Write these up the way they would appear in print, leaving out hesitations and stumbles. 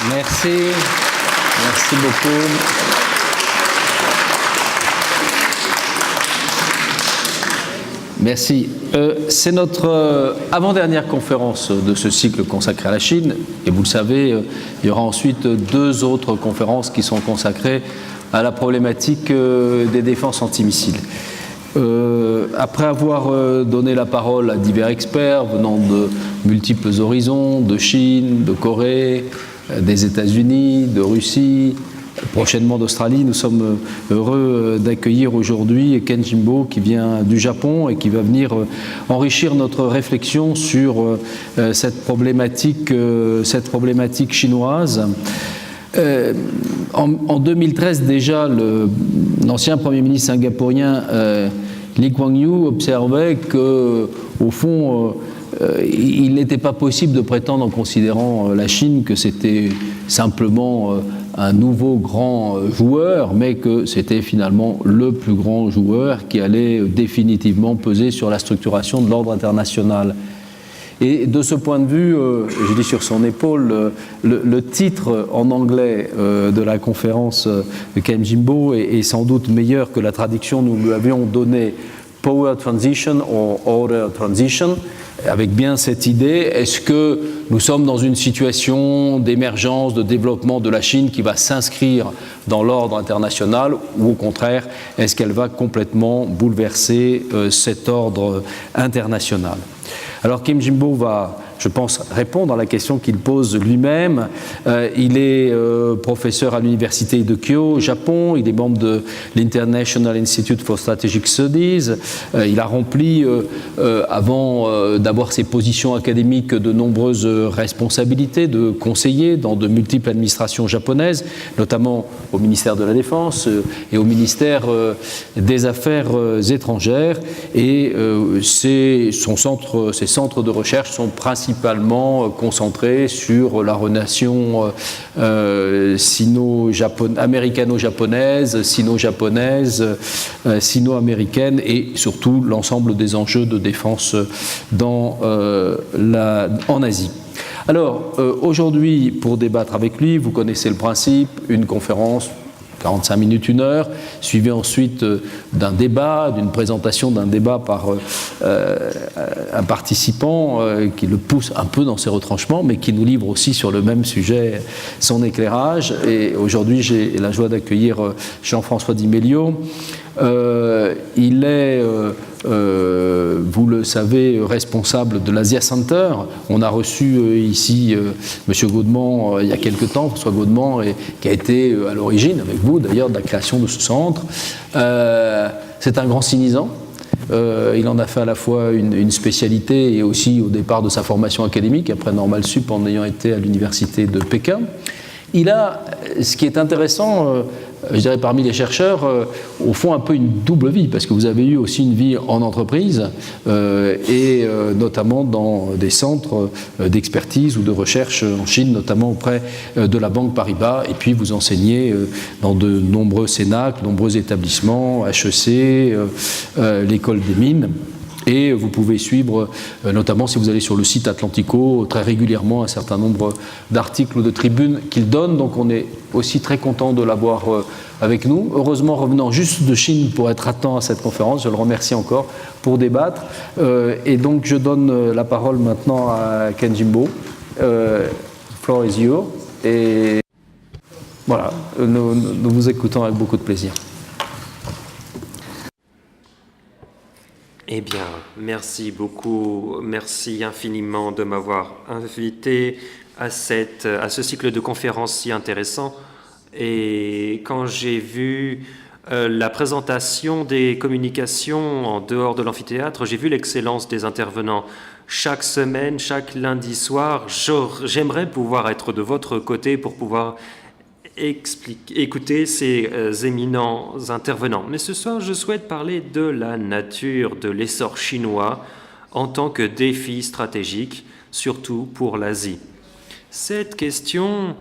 Merci. Merci beaucoup. Merci. C'est notre avant-dernière conférence de ce cycle consacré à la Chine. Et vous le savez, il y aura ensuite 2 autres conférences qui sont consacrées à la problématique des défenses antimissiles. Après avoir donné la parole à divers experts venant de multiples horizons, de Chine, de Corée, des États-Unis, de Russie, prochainement d'Australie, nous sommes heureux d'accueillir aujourd'hui Ken Jimbo qui vient du Japon et qui va venir enrichir notre réflexion sur cette problématique chinoise. En 2013 déjà, l'ancien Premier ministre singapourien Lee Kuan Yew observait qu'au fond, il n'était pas possible de prétendre en considérant la Chine que c'était simplement un nouveau grand joueur, mais que c'était finalement le plus grand joueur qui allait définitivement peser sur la structuration de l'ordre international. Et de ce point de vue, je dis sur son épaule, le titre en anglais de la conférence de Ken Jimbo est sans doute meilleur que la traduction nous lui avions donnée, Power Transition or Order Transition, avec bien cette idée, est-ce que nous sommes dans une situation d'émergence, de développement de la Chine qui va s'inscrire dans l'ordre international, ou au contraire, est-ce qu'elle va complètement bouleverser cet ordre international? Alors Ken Jimbo va, je pense, répondre à la question qu'il pose lui-même. Il est professeur à l'université de Kyoto, au Japon. Il est membre de l'International Institute for Strategic Studies. Il a rempli, avant d'avoir ses positions académiques, de nombreuses responsabilités de conseiller dans de multiples administrations japonaises, notamment au ministère de la Défense et au ministère des Affaires étrangères. Et ses centres de recherche sont principalement concentrés sur la relation américano-japonaise, sino-japonaise, sino-américaine et surtout l'ensemble des enjeux de défense en Asie. Alors, aujourd'hui, pour débattre avec lui, vous connaissez le principe, une conférence, 45 minutes, 1 heure, suivi ensuite d'un débat, d'une présentation d'un débat par un participant qui le pousse un peu dans ses retranchements, mais qui nous livre aussi sur le même sujet son éclairage. Et aujourd'hui, j'ai la joie d'accueillir Jean-François Di Meglio. Il est, vous le savez, responsable de l'Asia Center. On a reçu ici M. Gaudemont il y a quelque temps, François Gaudemont, qui a été à l'origine, avec vous d'ailleurs, de la création de ce centre. C'est un grand cynisant. Il en a fait à la fois une spécialité et aussi au départ de sa formation académique, après Normal Sup en ayant été à l'université de Pékin. Il a, ce qui est intéressant, je dirais parmi les chercheurs, au fond un peu une double vie, parce que vous avez eu aussi une vie en entreprise et notamment dans des centres d'expertise ou de recherche en Chine, notamment auprès de la Banque Paribas, et puis vous enseignez dans de nombreux cénacles, nombreux établissements, HEC, l'école des mines. Et vous pouvez suivre, notamment si vous allez sur le site Atlantico, très régulièrement un certain nombre d'articles ou de tribunes qu'il donne. Donc on est aussi très content de l'avoir avec nous. Heureusement, revenant juste de Chine pour être à temps à cette conférence, je le remercie encore pour débattre. Et donc je donne la parole maintenant à Ken Jimbo. Floor is yours. Et voilà, nous vous écoutons avec beaucoup de plaisir. Eh bien, merci beaucoup, merci infiniment de m'avoir invité à ce cycle de conférences si intéressant. Et quand j'ai vu la présentation des communications en dehors de l'amphithéâtre, j'ai vu l'excellence des intervenants. Chaque semaine, chaque lundi soir, j'aimerais pouvoir être de votre côté pour pouvoir écouter ces éminents intervenants. Mais ce soir, je souhaite parler de la nature de l'essor chinois en tant que défi stratégique, surtout pour l'Asie. Cette question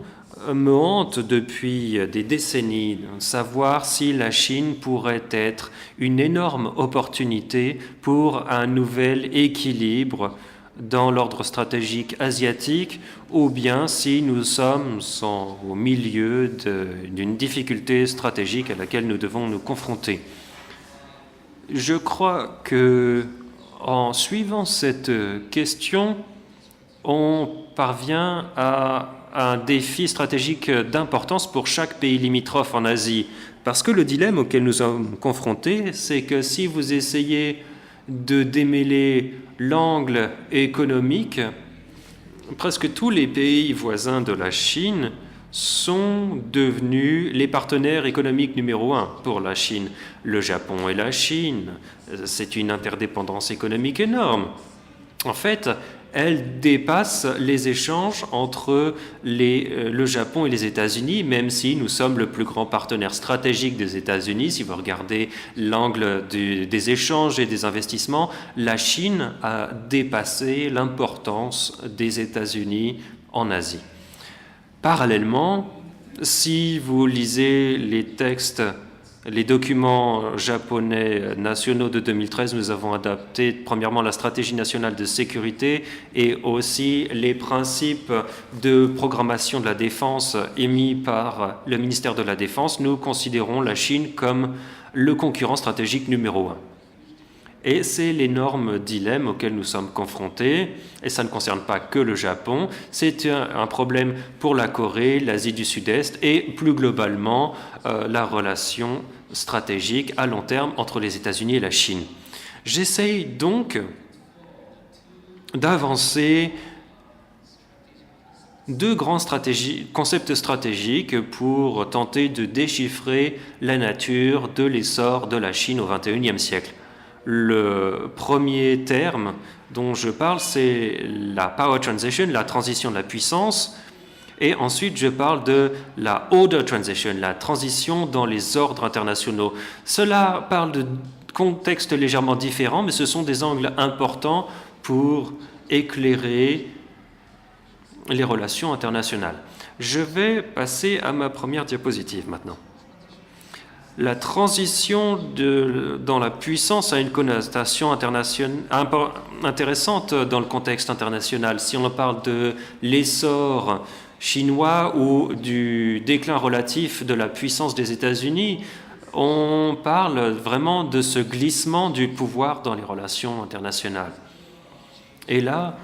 me hante depuis des décennies, savoir si la Chine pourrait être une énorme opportunité pour un nouvel équilibre dans l'ordre stratégique asiatique, ou bien si nous sommes au milieu d'une difficulté stratégique à laquelle nous devons nous confronter. Je crois que, en suivant cette question, on parvient à un défi stratégique d'importance pour chaque pays limitrophe en Asie. Parce que le dilemme auquel nous sommes confrontés, c'est que si vous essayez de démêler l'angle économique, presque tous les pays voisins de la Chine sont devenus les partenaires économiques numéro un pour la Chine. Le Japon et la Chine, c'est une interdépendance économique énorme. En fait, elle dépasse les échanges entre le Japon et les États-Unis, même si nous sommes le plus grand partenaire stratégique des États-Unis. Si vous regardez l'angle des échanges et des investissements, la Chine a dépassé l'importance des États-Unis en Asie. Parallèlement, si vous lisez les documents japonais nationaux de 2013, nous avons adapté premièrement la stratégie nationale de sécurité et aussi les principes de programmation de la défense émis par le ministère de la Défense. Nous considérons la Chine comme le concurrent stratégique numéro un. Et c'est l'énorme dilemme auquel nous sommes confrontés, et ça ne concerne pas que le Japon, c'est un problème pour la Corée, l'Asie du Sud-Est et plus globalement la relation stratégique à long terme entre les États-Unis et la Chine. J'essaye donc d'avancer deux grands concepts stratégiques pour tenter de déchiffrer la nature de l'essor de la Chine au XXIe siècle. Le premier terme dont je parle, c'est la power transition, la transition de la puissance. Et ensuite, je parle de la order transition, la transition dans les ordres internationaux. Cela parle de contextes légèrement différents, mais ce sont des angles importants pour éclairer les relations internationales. Je vais passer à ma première diapositive maintenant. La transition dans la puissance a une connotation intéressante dans le contexte international. Si on en parle de l'essor chinois ou du déclin relatif de la puissance des États-Unis, on parle vraiment de ce glissement du pouvoir dans les relations internationales. Et là,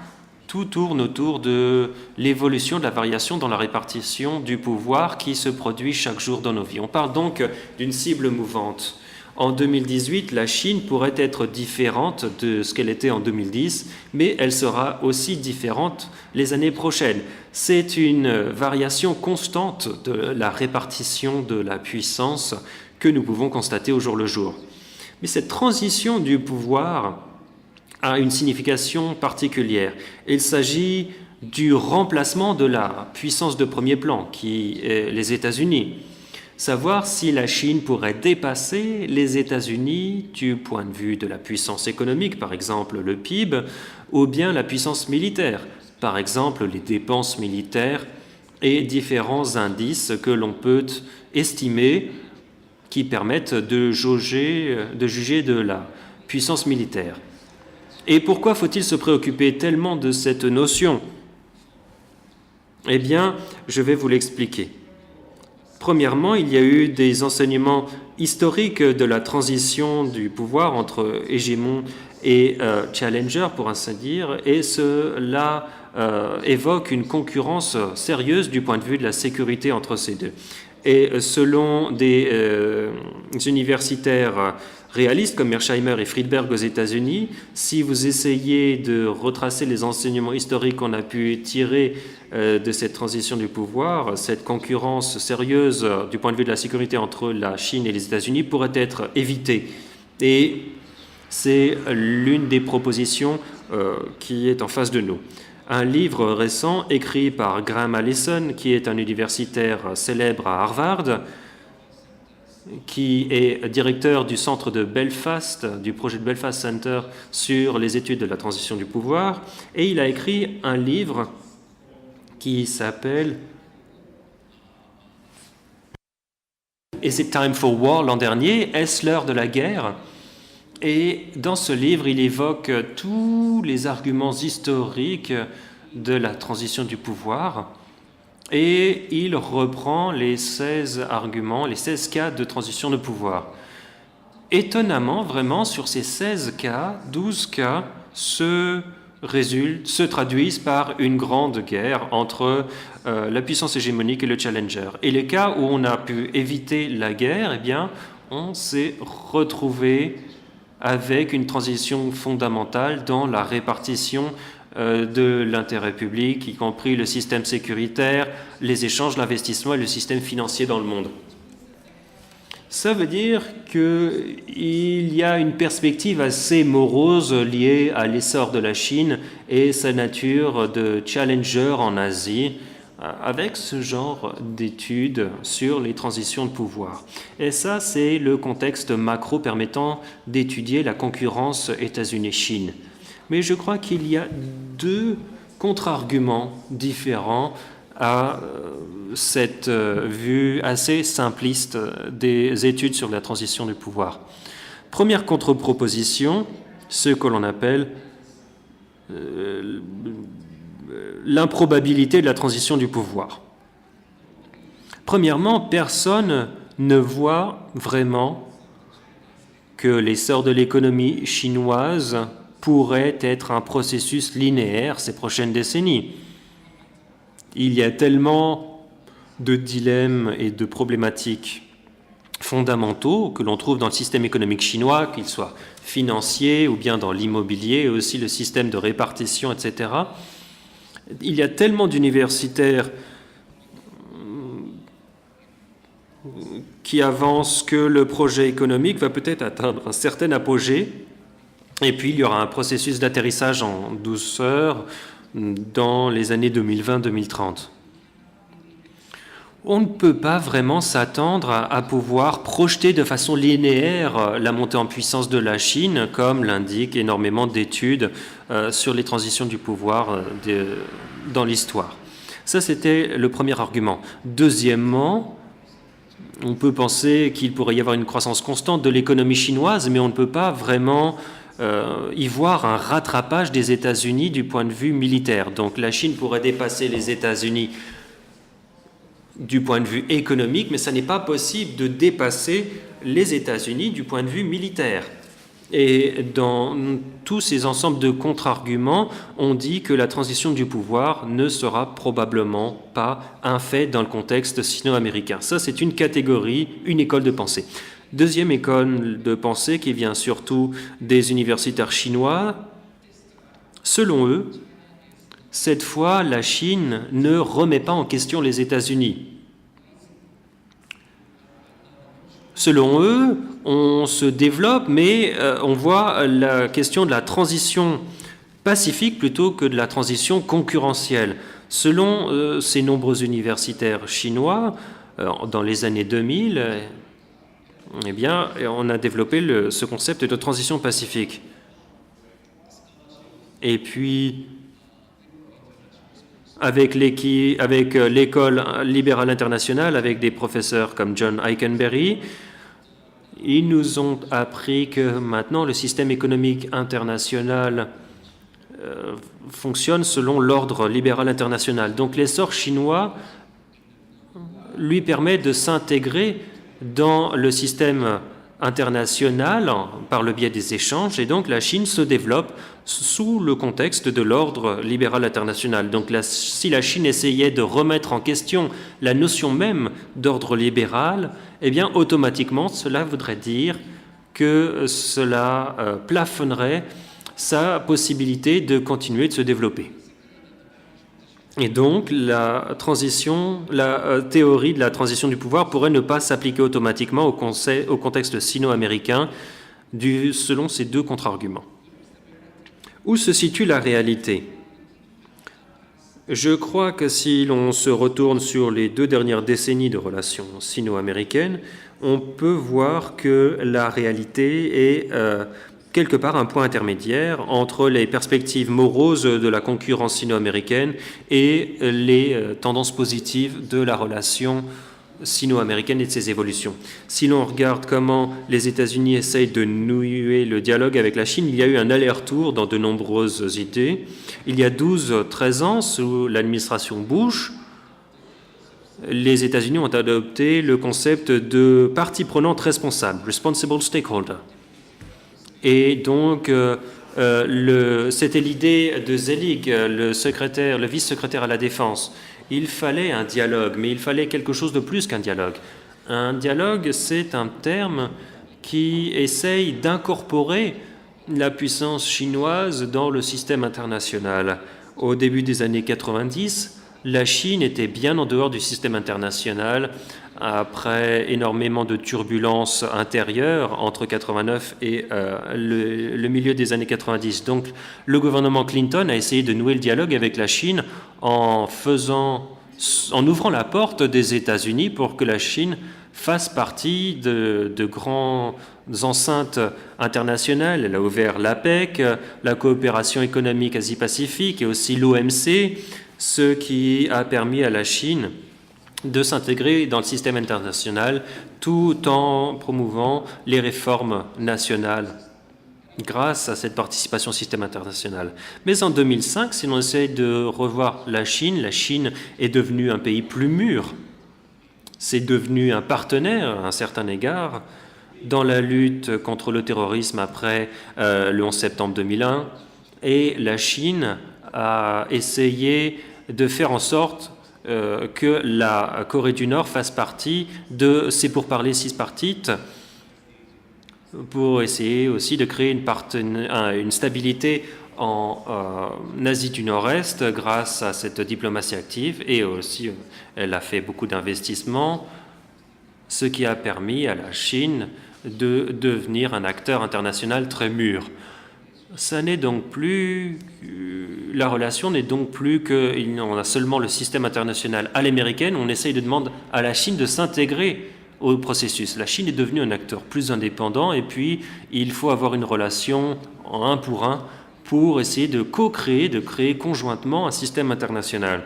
tout tourne autour de l'évolution, de la variation dans la répartition du pouvoir qui se produit chaque jour dans nos vies. On parle donc d'une cible mouvante. En 2018, la Chine pourrait être différente de ce qu'elle était en 2010, mais elle sera aussi différente les années prochaines. C'est une variation constante de la répartition de la puissance que nous pouvons constater au jour le jour. Mais cette transition du pouvoir a une signification particulière. Il s'agit du remplacement de la puissance de premier plan, qui est les États-Unis. Savoir si la Chine pourrait dépasser les États-Unis du point de vue de la puissance économique, par exemple le PIB, ou bien la puissance militaire, par exemple les dépenses militaires et différents indices que l'on peut estimer qui permettent de juger de la puissance militaire. Et pourquoi faut-il se préoccuper tellement de cette notion ? Eh bien, je vais vous l'expliquer. Premièrement, il y a eu des enseignements historiques de la transition du pouvoir entre hégémon et challenger, pour ainsi dire, et cela évoque une concurrence sérieuse du point de vue de la sécurité entre ces deux. Et selon des universitaires réalistes comme Mearsheimer et Friedberg aux États-Unis, si vous essayez de retracer les enseignements historiques qu'on a pu tirer de cette transition du pouvoir, cette concurrence sérieuse du point de vue de la sécurité entre la Chine et les États-Unis pourrait être évitée. Et c'est l'une des propositions qui est en face de nous. Un livre récent écrit par Graham Allison, qui est un universitaire célèbre à Harvard, qui est directeur du centre de Belfast, du projet de Belfast Center sur les études de la transition du pouvoir, et il a écrit un livre qui s'appelle « Is it time for war » l'an dernier, « Est-ce l'heure de la guerre ?» Et dans ce livre, il évoque tous les arguments historiques de la transition du pouvoir et il reprend les 16 arguments, les 16 cas de transition de pouvoir. Étonnamment, vraiment, sur ces 16 cas, 12 cas se traduisent par une grande guerre entre la puissance hégémonique et le challenger. Et les cas où on a pu éviter la guerre, eh bien, on s'est retrouvé avec une transition fondamentale dans la répartition de l'intérêt public, y compris le système sécuritaire, les échanges, l'investissement et le système financier dans le monde. Ça veut dire qu'il y a une perspective assez morose liée à l'essor de la Chine et sa nature de challenger en Asie, avec ce genre d'études sur les transitions de pouvoir. Et ça, c'est le contexte macro permettant d'étudier la concurrence États-Unis-Chine. Mais je crois qu'il y a deux contre-arguments différents à cette vue assez simpliste des études sur la transition du pouvoir. Première contre-proposition, ce que l'on appelle l'improbabilité de la transition du pouvoir. Premièrement, personne ne voit vraiment que l'essor de l'économie chinoise pourrait être un processus linéaire ces prochaines décennies. Il y a tellement de dilemmes et de problématiques fondamentaux que l'on trouve dans le système économique chinois, qu'il soit financier ou bien dans l'immobilier, et aussi le système de répartition, etc. Il y a tellement d'universitaires qui avancent que le projet économique va peut-être atteindre un certain apogée, et puis il y aura un processus d'atterrissage en douceur dans les années 2020-2030. On ne peut pas vraiment s'attendre à pouvoir projeter de façon linéaire la montée en puissance de la Chine, comme l'indiquent énormément d'études sur les transitions du pouvoir dans l'histoire. Ça, c'était le premier argument. Deuxièmement, on peut penser qu'il pourrait y avoir une croissance constante de l'économie chinoise, mais on ne peut pas vraiment y voir un rattrapage des États-Unis du point de vue militaire. Donc la Chine pourrait dépasser les États-Unis du point de vue économique, mais ça n'est pas possible de dépasser les États-Unis du point de vue militaire. Et dans tous ces ensembles de contre-arguments, on dit que la transition du pouvoir ne sera probablement pas un fait dans le contexte sino-américain. Ça, c'est une catégorie, une école de pensée. Deuxième école de pensée qui vient surtout des universitaires chinois, selon eux, cette fois, la Chine ne remet pas en question les États-Unis. Selon eux, on se développe, mais on voit la question de la transition pacifique plutôt que de la transition concurrentielle. Selon ces nombreux universitaires chinois, dans les années 2000, eh bien, on a développé ce concept de transition pacifique. Et puis, avec l'école libérale internationale, avec des professeurs comme John Ikenberry, ils nous ont appris que maintenant le système économique international fonctionne selon l'ordre libéral international. Donc l'essor chinois lui permet de s'intégrer dans le système international par le biais des échanges, et donc la Chine se développe sous le contexte de l'ordre libéral international. Donc si la Chine essayait de remettre en question la notion même d'ordre libéral, eh bien automatiquement cela voudrait dire que cela plafonnerait sa possibilité de continuer de se développer. Et donc, la théorie de la transition du pouvoir pourrait ne pas s'appliquer automatiquement au contexte sino-américain selon ces deux contre-arguments. Où se situe la réalité ? Je crois que si l'on se retourne sur les 2 dernières décennies de relations sino-américaines, on peut voir que la réalité est quelque part un point intermédiaire entre les perspectives moroses de la concurrence sino-américaine et les tendances positives de la relation sino-américaine et de ses évolutions. Si l'on regarde comment les États-Unis essayent de nouer le dialogue avec la Chine, il y a eu un aller-retour dans de nombreuses idées. Il y a 12-13 ans, sous l'administration Bush, les États-Unis ont adopté le concept de partie prenante responsable, responsible stakeholder. Et donc, c'était l'idée de Zelig, le vice-secrétaire à la Défense. Il fallait un dialogue, mais il fallait quelque chose de plus qu'un dialogue. Un dialogue, c'est un terme qui essaye d'incorporer la puissance chinoise dans le système international. Au début des années 90, la Chine était bien en dehors du système international après énormément de turbulences intérieures entre 89 et le milieu des années 90. Donc le gouvernement Clinton a essayé de nouer le dialogue avec la Chine en ouvrant la porte des États-Unis pour que la Chine fasse partie de grandes enceintes internationales. Elle a ouvert l'APEC, la coopération économique Asie-Pacifique et aussi l'OMC, ce qui a permis à la Chine de s'intégrer dans le système international tout en promouvant les réformes nationales grâce à cette participation au système international. Mais en 2005, si l'on essaie de revoir la Chine est devenue un pays plus mûr. C'est devenu un partenaire à un certain égard dans la lutte contre le terrorisme après le 11 septembre 2001. Et la Chine a essayé de faire en sorte que la Corée du Nord fasse partie de ces pourparlers six-partites pour essayer aussi de créer une stabilité en Asie du Nord-Est grâce à cette diplomatie active, et aussi elle a fait beaucoup d'investissements, ce qui a permis à la Chine de devenir un acteur international très mûr. La relation n'est donc plus qu'on a seulement le système international à l'américaine, on essaye de demander à la Chine de s'intégrer au processus. La Chine est devenue un acteur plus indépendant, et puis il faut avoir une relation en un pour essayer de co-créer, de créer conjointement un système international.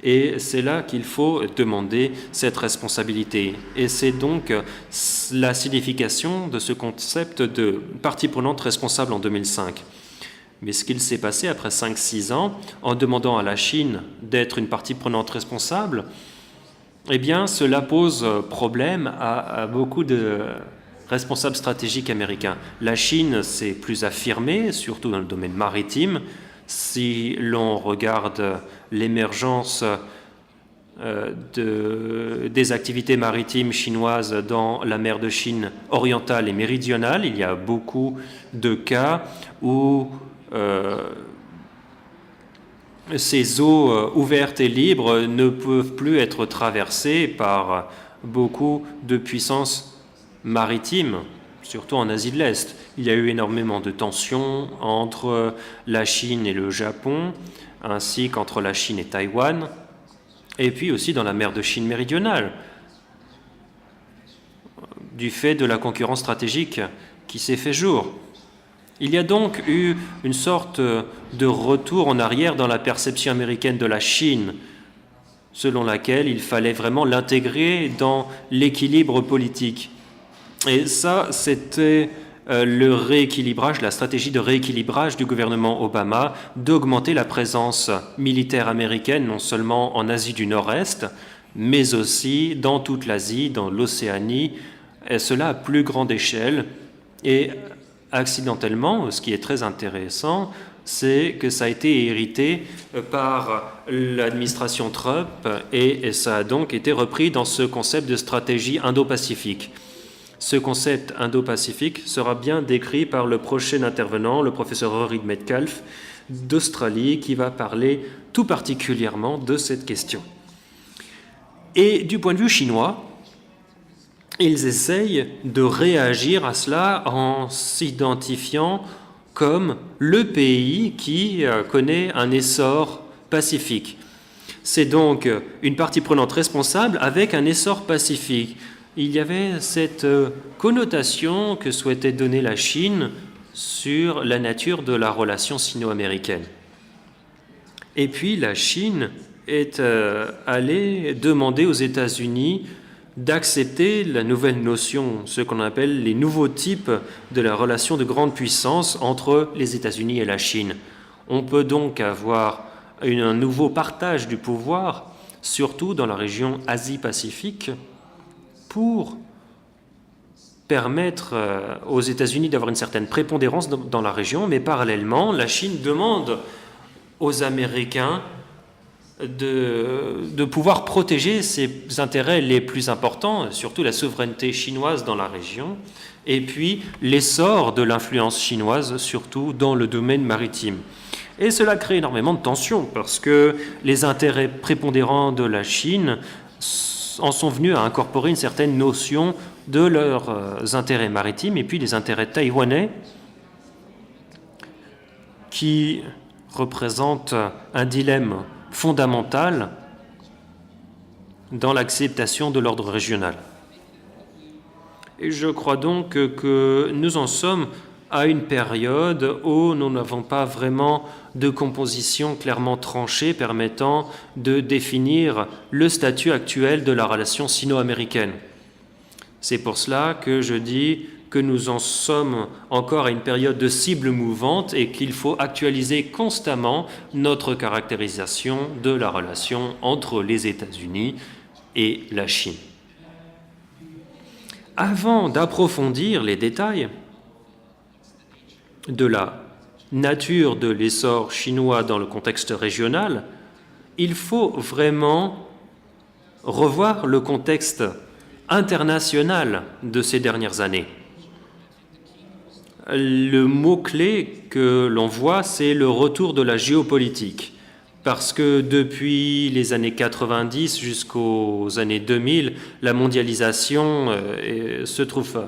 Et c'est là qu'il faut demander cette responsabilité. Et c'est donc la signification de ce concept de partie prenante responsable en 2005. Mais ce qu'il s'est passé après 5-6 ans, en demandant à la Chine d'être une partie prenante responsable, eh bien, cela pose problème à beaucoup de responsables stratégiques américains. La Chine s'est plus affirmée, surtout dans le domaine maritime. Si l'on regarde l'émergence des activités maritimes chinoises dans la mer de Chine orientale et méridionale, il y a beaucoup de cas où ces eaux ouvertes et libres ne peuvent plus être traversées par beaucoup de puissances maritimes, surtout en Asie de l'Est. Il y a eu énormément de tensions entre la Chine et le Japon, ainsi qu'entre la Chine et Taïwan, et puis aussi dans la mer de Chine méridionale, du fait de la concurrence stratégique qui s'est fait jour. Il y a donc eu une sorte de retour en arrière dans la perception américaine de la Chine, selon laquelle il fallait vraiment l'intégrer dans l'équilibre politique. Et ça, c'était le rééquilibrage, la stratégie de rééquilibrage du gouvernement Obama, d'augmenter la présence militaire américaine, non seulement en Asie du Nord-Est, mais aussi dans toute l'Asie, dans l'Océanie, et cela à plus grande échelle. Et accidentellement, ce qui est très intéressant, c'est que ça a été hérité par l'administration Trump, et ça a donc été repris dans ce concept de stratégie indo-pacifique. Ce concept indo-pacifique sera bien décrit par le prochain intervenant, le professeur Rory Metcalfe d'Australie, qui va parler tout particulièrement de cette question. Et du point de vue chinois, ils essayent de réagir à cela en s'identifiant comme le pays qui connaît un essor pacifique. C'est donc une partie prenante responsable avec un essor pacifique. Il y avait cette connotation que souhaitait donner la Chine sur la nature de la relation sino-américaine. Et puis la Chine est allée demander aux États-Unis d'accepter la nouvelle notion, ce qu'on appelle les nouveaux types de la relation de grande puissance entre les États-Unis et la Chine. On peut donc avoir un nouveau partage du pouvoir, surtout dans la région Asie-Pacifique, pour permettre aux États-Unis d'avoir une certaine prépondérance dans la région, mais parallèlement, la Chine demande aux Américains de pouvoir protéger ses intérêts les plus importants, surtout la souveraineté chinoise dans la région, et puis l'essor de l'influence chinoise, surtout dans le domaine maritime. Et cela crée énormément de tensions, parce que les intérêts prépondérants de la Chine en sont venus à incorporer une certaine notion de leurs intérêts maritimes, et puis les intérêts taïwanais, qui représentent un dilemme fondamental dans l'acceptation de l'ordre régional. Et je crois donc que nous en sommes à une période où nous n'avons pas vraiment de composition clairement tranchée permettant de définir le statut actuel de la relation sino-américaine. C'est pour cela que je dis que nous en sommes encore à une période de cible mouvante et qu'il faut actualiser constamment notre caractérisation de la relation entre les États-Unis et la Chine. Avant d'approfondir les détails de la nature de l'essor chinois dans le contexte régional, il faut vraiment revoir le contexte international de ces dernières années. Le mot-clé que l'on voit, c'est le retour de la géopolitique, parce que depuis les années 90 jusqu'aux années 2000, la mondialisation se trouve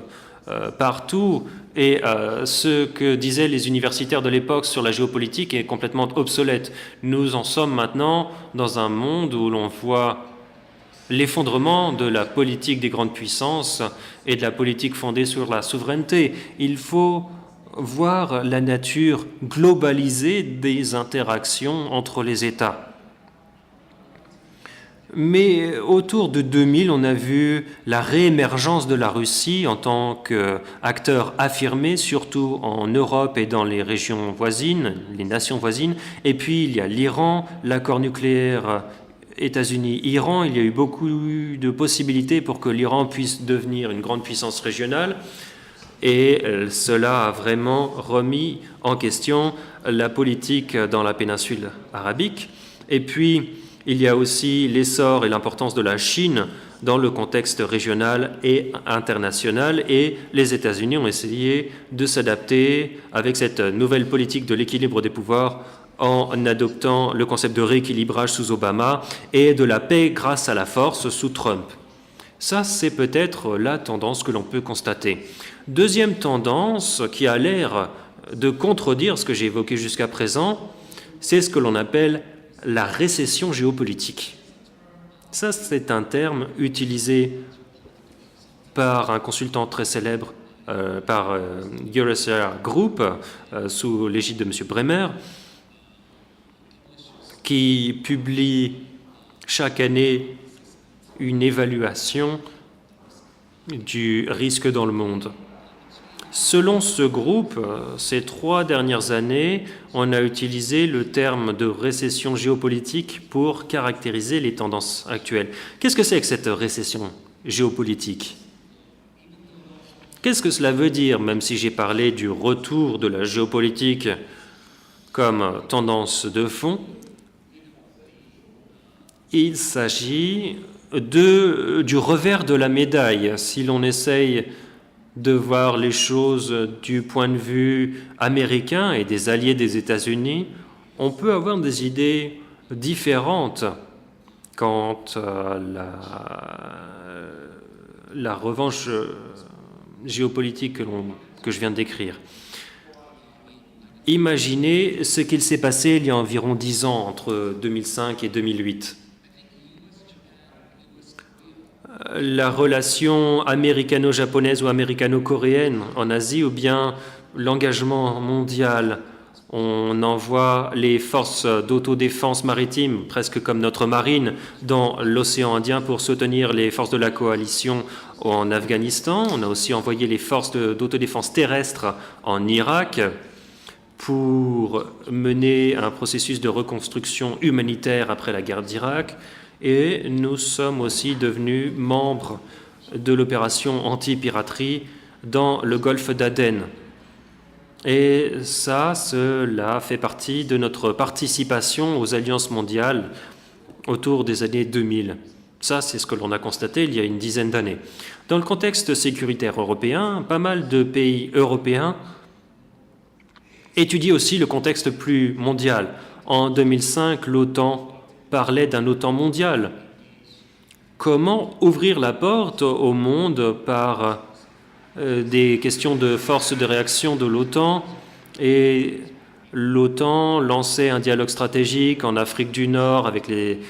partout, et ce que disaient les universitaires de l'époque sur la géopolitique est complètement obsolète. Nous en sommes maintenant dans un monde où l'on voit l'effondrement de la politique des grandes puissances et de la politique fondée sur la souveraineté. Il faut voir la nature globalisée des interactions entre les États. Mais autour de 2000, on a vu la réémergence de la Russie en tant qu'acteur affirmé, surtout en Europe et dans les régions voisines, les nations voisines. Et puis il y a l'Iran, l'accord nucléaire États-Unis-Iran. Il y a eu beaucoup de possibilités pour que l'Iran puisse devenir une grande puissance régionale. Et cela a vraiment remis en question la politique dans la péninsule arabique. Et puis, il y a aussi l'essor et l'importance de la Chine dans le contexte régional et international, et les États-Unis ont essayé de s'adapter avec cette nouvelle politique de l'équilibre des pouvoirs en adoptant le concept de rééquilibrage sous Obama et de la paix grâce à la force sous Trump. Ça, c'est peut-être la tendance que l'on peut constater. Deuxième tendance qui a l'air de contredire ce que j'ai évoqué jusqu'à présent, c'est ce que l'on appelle la récession géopolitique. Ça, c'est un terme utilisé par un consultant très célèbre, par Euroclear Group, sous l'égide de M. Bremer, qui publie chaque année une évaluation du risque dans le monde. Selon ce groupe, ces 3 dernières années, on a utilisé le terme de récession géopolitique pour caractériser les tendances actuelles. Qu'est-ce que c'est que cette récession géopolitique ? Qu'est-ce que cela veut dire, même si j'ai parlé du retour de la géopolitique comme tendance de fond ? Il s'agit du revers de la médaille, si l'on essaye de voir les choses du point de vue américain et des alliés des États-Unis, on peut avoir des idées différentes quant à la revanche géopolitique que je viens de décrire. Imaginez ce qu'il s'est passé il y a environ 10 ans, entre 2005 et 2008. La relation américano-japonaise ou américano-coréenne en Asie, ou bien l'engagement mondial On envoie les forces d'autodéfense maritime, presque comme notre marine, dans l'océan Indien pour soutenir les forces de la coalition en Afghanistan. On a aussi envoyé les forces d'autodéfense terrestre en Irak pour mener un processus de reconstruction humanitaire après la guerre d'Irak. Et nous sommes aussi devenus membres de l'opération anti-piraterie dans le golfe d'Aden. Et ça, cela fait partie de notre participation aux alliances mondiales autour des années 2000. Ça, c'est ce que l'on a constaté il y a une dizaine d'années. Dans le contexte sécuritaire européen, pas mal de pays européens étudient aussi le contexte plus mondial. En 2005, l'OTAN parlait d'un OTAN mondial. Comment ouvrir la porte au monde par des questions de force de réaction de l'OTAN, et l'OTAN lançait un dialogue stratégique en Afrique du Nord avec les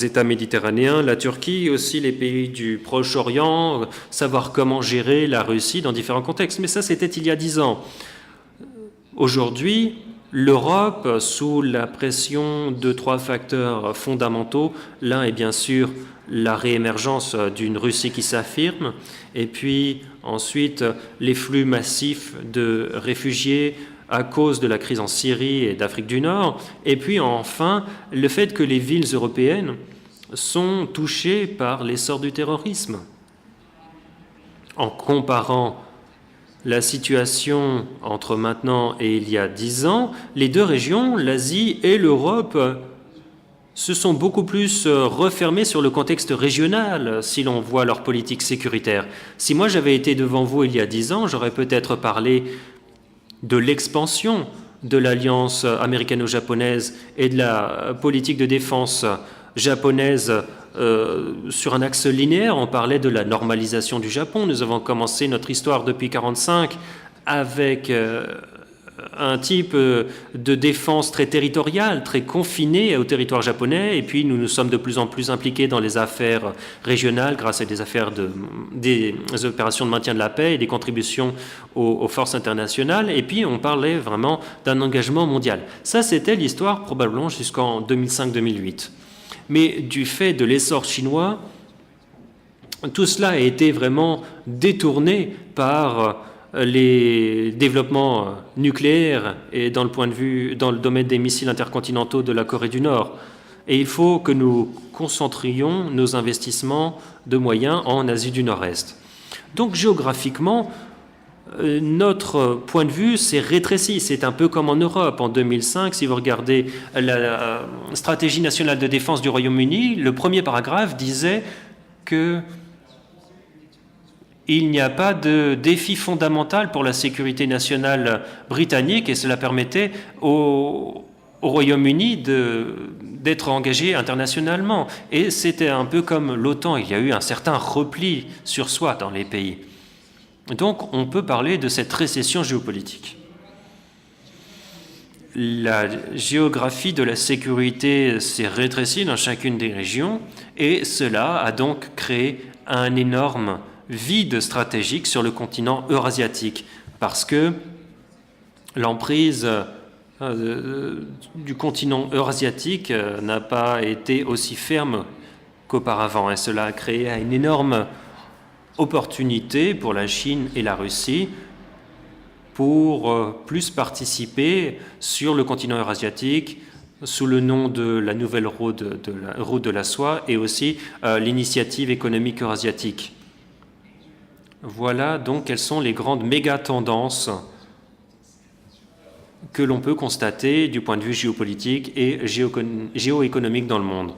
États méditerranéens, la Turquie, aussi les pays du Proche-Orient, savoir comment gérer la Russie dans différents contextes. Mais ça, c'était il y a 10 ans. Aujourd'hui, l'Europe, sous la pression de 3 facteurs fondamentaux, l'un est bien sûr la réémergence d'une Russie qui s'affirme, et puis ensuite les flux massifs de réfugiés à cause de la crise en Syrie et d'Afrique du Nord, et puis enfin le fait que les villes européennes sont touchées par l'essor du terrorisme. En comparant la situation entre maintenant et il y a 10 ans, les deux régions, l'Asie et l'Europe, se sont beaucoup plus refermées sur le contexte régional si l'on voit leur politique sécuritaire. Si moi j'avais été devant vous il y a 10 ans, j'aurais peut-être parlé de l'expansion de l'alliance américano-japonaise et de la politique de défense japonaise sur un axe linéaire. On parlait de la normalisation du Japon. Nous avons commencé notre histoire depuis 1945 avec un type de défense très territoriale, très confiné au territoire japonais, et puis nous nous sommes de plus en plus impliqués dans les affaires régionales grâce à des opérations de maintien de la paix et des contributions aux forces internationales, et puis on parlait vraiment d'un engagement mondial. Ça, c'était l'histoire probablement jusqu'en 2005-2008. Mais du fait de l'essor chinois, tout cela a été vraiment détourné par les développements nucléaires et dans le domaine des missiles intercontinentaux de la Corée du Nord. Et il faut que nous concentrions nos investissements de moyens en Asie du Nord-Est. Donc géographiquement, notre point de vue s'est rétréci. C'est un peu comme en Europe. En 2005, si vous regardez la stratégie nationale de défense du Royaume-Uni, le premier paragraphe disait que il n'y a pas de défi fondamental pour la sécurité nationale britannique, et cela permettait au Royaume-Uni d'être engagé internationalement. Et c'était un peu comme l'OTAN, il y a eu un certain repli sur soi dans les pays. Donc on peut parler de cette récession géopolitique. La géographie de la sécurité s'est rétrécie dans chacune des régions, et cela a donc créé un énorme vide stratégique sur le continent eurasiatique, parce que l'emprise du continent eurasiatique n'a pas été aussi ferme qu'auparavant, et cela a créé une énorme opportunité pour la Chine et la Russie pour plus participer sur le continent eurasiatique sous le nom de la nouvelle route de la soie, et aussi l'initiative économique eurasiatique. Voilà donc quelles sont les grandes méga-tendances que l'on peut constater du point de vue géopolitique et géoéconomique dans le monde.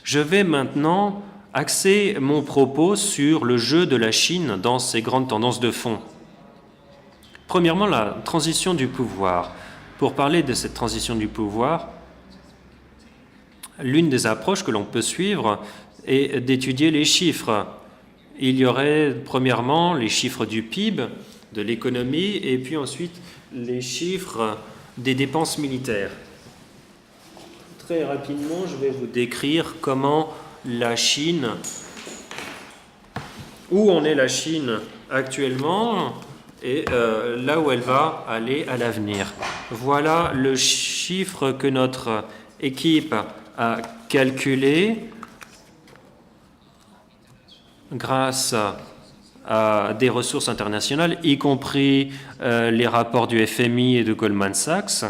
Je vais maintenant axer mon propos sur le jeu de la Chine dans ces grandes tendances de fond. Premièrement, la transition du pouvoir. Pour parler de cette transition du pouvoir, l'une des approches que l'on peut suivre est d'étudier les chiffres. Il y aurait premièrement les chiffres du PIB, de l'économie, et puis ensuite les chiffres des dépenses militaires. Très rapidement, je vais vous décrire comment la Chine, où en est la Chine actuellement et là où elle va aller à l'avenir. Voilà le chiffre que notre équipe a calculé grâce à des ressources internationales, y compris les rapports du FMI et de Goldman Sachs,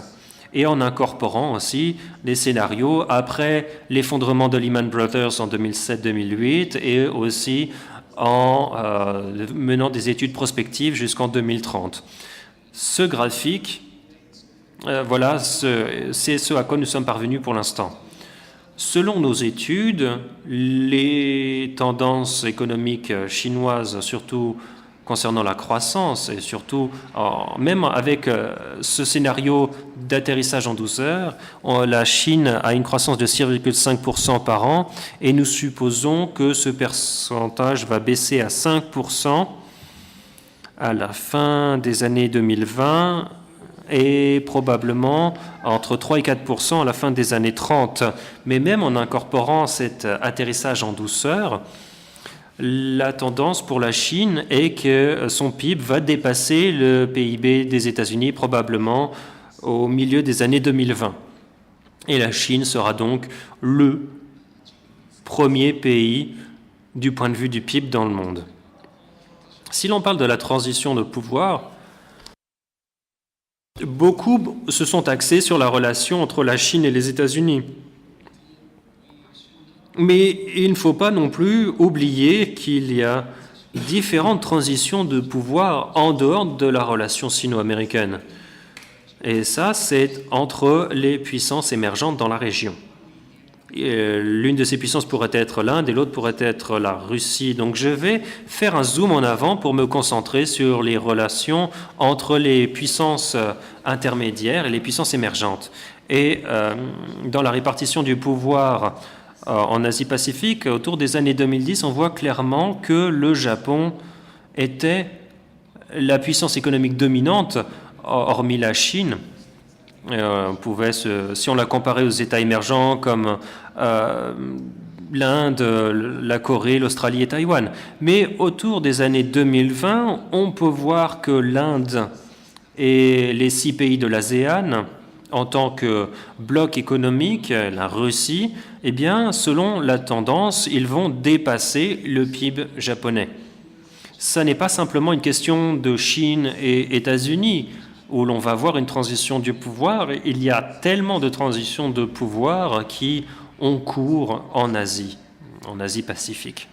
et en incorporant aussi des scénarios après l'effondrement de Lehman Brothers en 2007-2008 et aussi en menant des études prospectives jusqu'en 2030. Ce graphique, voilà, c'est ce à quoi nous sommes parvenus pour l'instant. Selon nos études, les tendances économiques chinoises, surtout concernant la croissance et surtout, même avec ce scénario d'atterrissage en douceur, la Chine a une croissance de 6,5% par an et nous supposons que ce pourcentage va baisser à 5% à la fin des années 2020 et probablement entre 3 et 4% à la fin des années 30. Mais même en incorporant cet atterrissage en douceur, la tendance pour la Chine est que son PIB va dépasser le PIB des États-Unis probablement au milieu des années 2020. Et la Chine sera donc le premier pays du point de vue du PIB dans le monde. Si l'on parle de la transition de pouvoir, beaucoup se sont axés sur la relation entre la Chine et les États-Unis. Mais il ne faut pas non plus oublier qu'il y a différentes transitions de pouvoir en dehors de la relation sino-américaine. Et ça, c'est entre les puissances émergentes dans la région. L'une de ces puissances pourrait être l'Inde et l'autre pourrait être la Russie. Donc je vais faire un zoom en avant pour me concentrer sur les relations entre les puissances intermédiaires et les puissances émergentes. Et dans la répartition du pouvoir en Asie-Pacifique, autour des années 2010, on voit clairement que le Japon était la puissance économique dominante, hormis la Chine. Si on la comparait aux États émergents comme l'Inde, la Corée, l'Australie et Taïwan. Mais autour des années 2020, on peut voir que l'Inde et les 6 pays de l'ASEAN, en tant que bloc économique, la Russie, eh bien, selon la tendance, ils vont dépasser le PIB japonais. Ça n'est pas simplement une question de Chine et États-Unis, où l'on va voir une transition du pouvoir. Il y a tellement de transitions de pouvoir qui ont cours en Asie-Pacifique.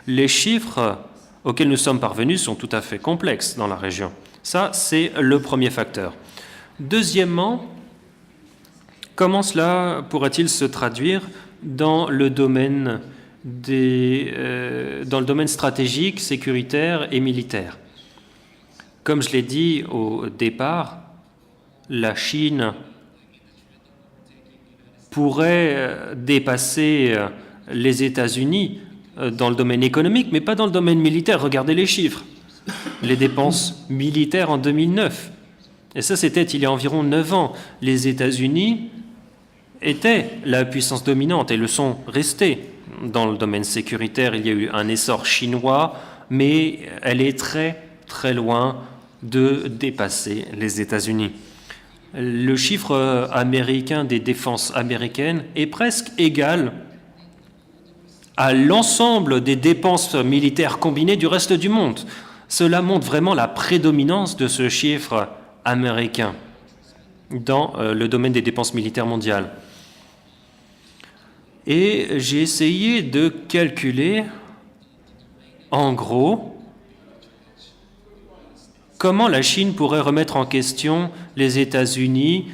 Les chiffres auxquels nous sommes parvenus sont tout à fait complexes dans la région. Ça, c'est le premier facteur. Deuxièmement, comment cela pourrait-il se traduire dans le domaine stratégique, sécuritaire et militaire? Comme je l'ai dit au départ, la Chine pourrait dépasser les États-Unis dans le domaine économique, mais pas dans le domaine militaire. Regardez les chiffres. Les dépenses militaires en 2009. Et ça, c'était il y a environ 9 ans. Les États-Unis étaient la puissance dominante et le sont restés. Dans le domaine sécuritaire, il y a eu un essor chinois, mais elle est très, très loin de dépasser les États-Unis. Le chiffre américain des défenses américaines est presque égal à l'ensemble des dépenses militaires combinées du reste du monde. Cela montre vraiment la prédominance de ce chiffre américain dans le domaine des dépenses militaires mondiales. Et j'ai essayé de calculer, en gros, comment la Chine pourrait remettre en question les États-Unis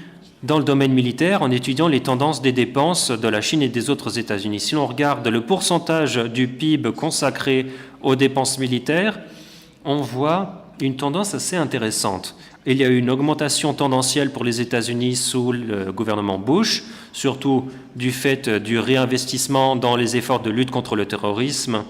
dans le domaine militaire en étudiant les tendances des dépenses de la Chine et des autres États-Unis. Si l'on regarde le pourcentage du PIB consacré aux dépenses militaires, on voit une tendance assez intéressante. Il y a eu une augmentation tendancielle pour les États-Unis sous le gouvernement Bush, surtout du fait du réinvestissement dans les efforts de lutte contre le terrorisme,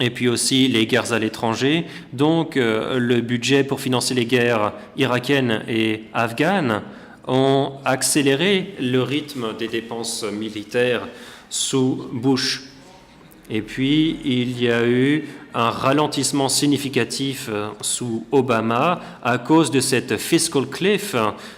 et puis aussi les guerres à l'étranger. Donc le budget pour financer les guerres irakiennes et afghanes ont accéléré le rythme des dépenses militaires sous Bush. Et puis, il y a eu un ralentissement significatif sous Obama à cause de cette fiscal cliff,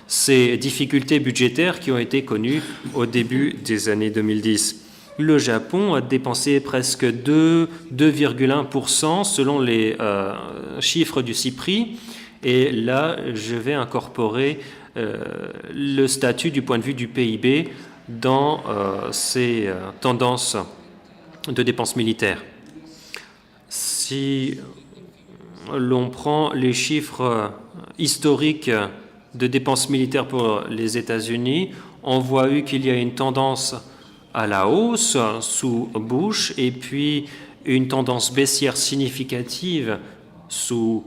ces difficultés budgétaires qui ont été connues au début des années 2010. Le Japon a dépensé presque 2,1% selon les chiffres du CIPRI. Et là, je vais incorporer le statut du point de vue du PIB dans ces tendances de dépenses militaires. Si l'on prend les chiffres historiques de dépenses militaires pour les États-Unis, on voit qu'il y a une tendance à la hausse sous Bush et puis une tendance baissière significative sous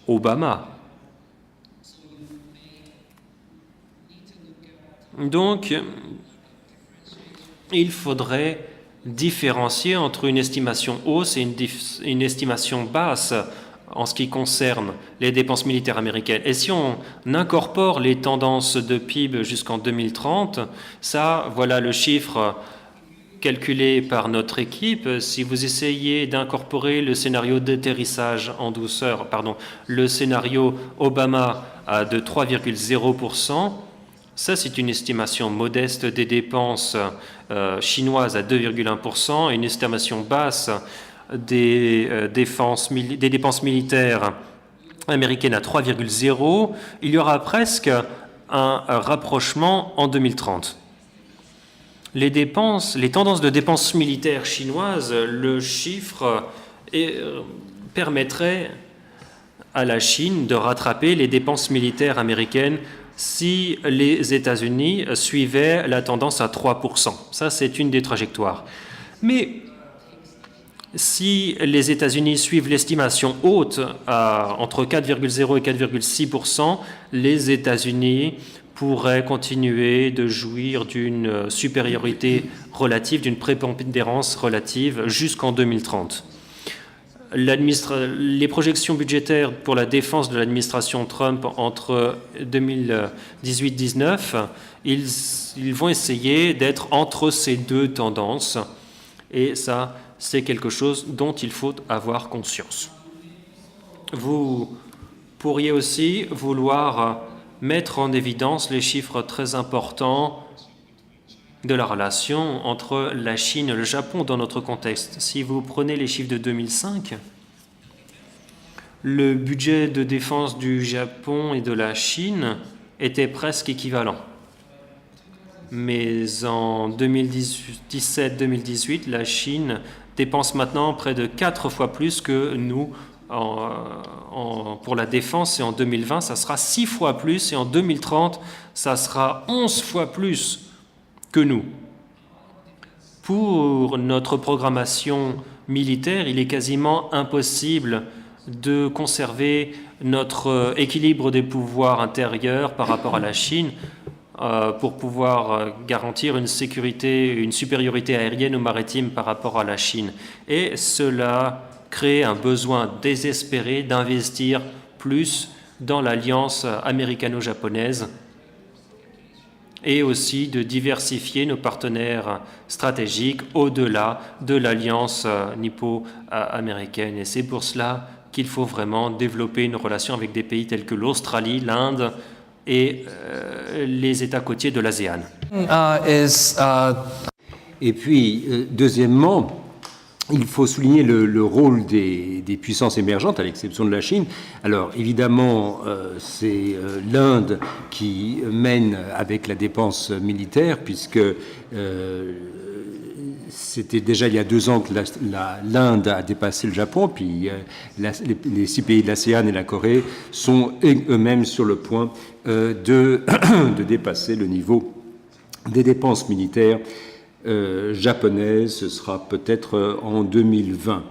Obama. Donc, il faudrait différencier entre une estimation hausse et une estimation basse en ce qui concerne les dépenses militaires américaines. Et si on incorpore les tendances de PIB jusqu'en 2030, ça, voilà le chiffre calculé par notre équipe. Si vous essayez d'incorporer le scénario d'atterrissage en douceur, le scénario Obama de 3,0%, ça, c'est une estimation modeste des dépenses chinoises à 2,1%, une estimation basse des dépenses militaires américaines à 3,0%. Il y aura presque un rapprochement en 2030. Les tendances de dépenses militaires chinoises, le chiffre permettrait à la Chine de rattraper les dépenses militaires américaines si les États-Unis suivaient la tendance à 3%. Ça, c'est une des trajectoires. Mais si les États-Unis suivent l'estimation haute entre 4,0 et 4,6%, les États-Unis pourraient continuer de jouir d'une supériorité relative, d'une prépondérance relative jusqu'en 2030. Les projections budgétaires pour la défense de l'administration Trump entre 2018-19, ils vont essayer d'être entre ces deux tendances. Et ça, c'est quelque chose dont il faut avoir conscience. Vous pourriez aussi vouloir mettre en évidence les chiffres très importants de la relation entre la Chine et le Japon dans notre contexte. Si vous prenez les chiffres de 2005, le budget de défense du Japon et de la Chine était presque équivalent. Mais en 2017-2018, la Chine dépense maintenant près de 4 fois plus que nous pour la défense, et en 2020, ça sera 6 fois plus, et en 2030, ça sera 11 fois plus que nous. Pour notre programmation militaire, il est quasiment impossible de conserver notre équilibre des pouvoirs intérieurs par rapport à la Chine pour pouvoir garantir une sécurité, une supériorité aérienne ou maritime par rapport à la Chine. Et cela crée un besoin désespéré d'investir plus dans l'alliance américano-japonaise et aussi de diversifier nos partenaires stratégiques au-delà de l'alliance nippo-américaine. Et c'est pour cela qu'il faut vraiment développer une relation avec des pays tels que l'Australie, l'Inde et les États côtiers de l'ASEAN. Et puis, deuxièmement, il faut souligner le rôle des puissances émergentes, à l'exception de la Chine. Alors, évidemment, c'est l'Inde qui mène avec la dépense militaire, puisque c'était déjà il y a 2 ans que l'Inde a dépassé le Japon, puis les 6 pays de l'ASEAN et la Corée sont eux-mêmes sur le point de dépasser le niveau des dépenses militaires japonaise. Ce sera peut-être en 2020.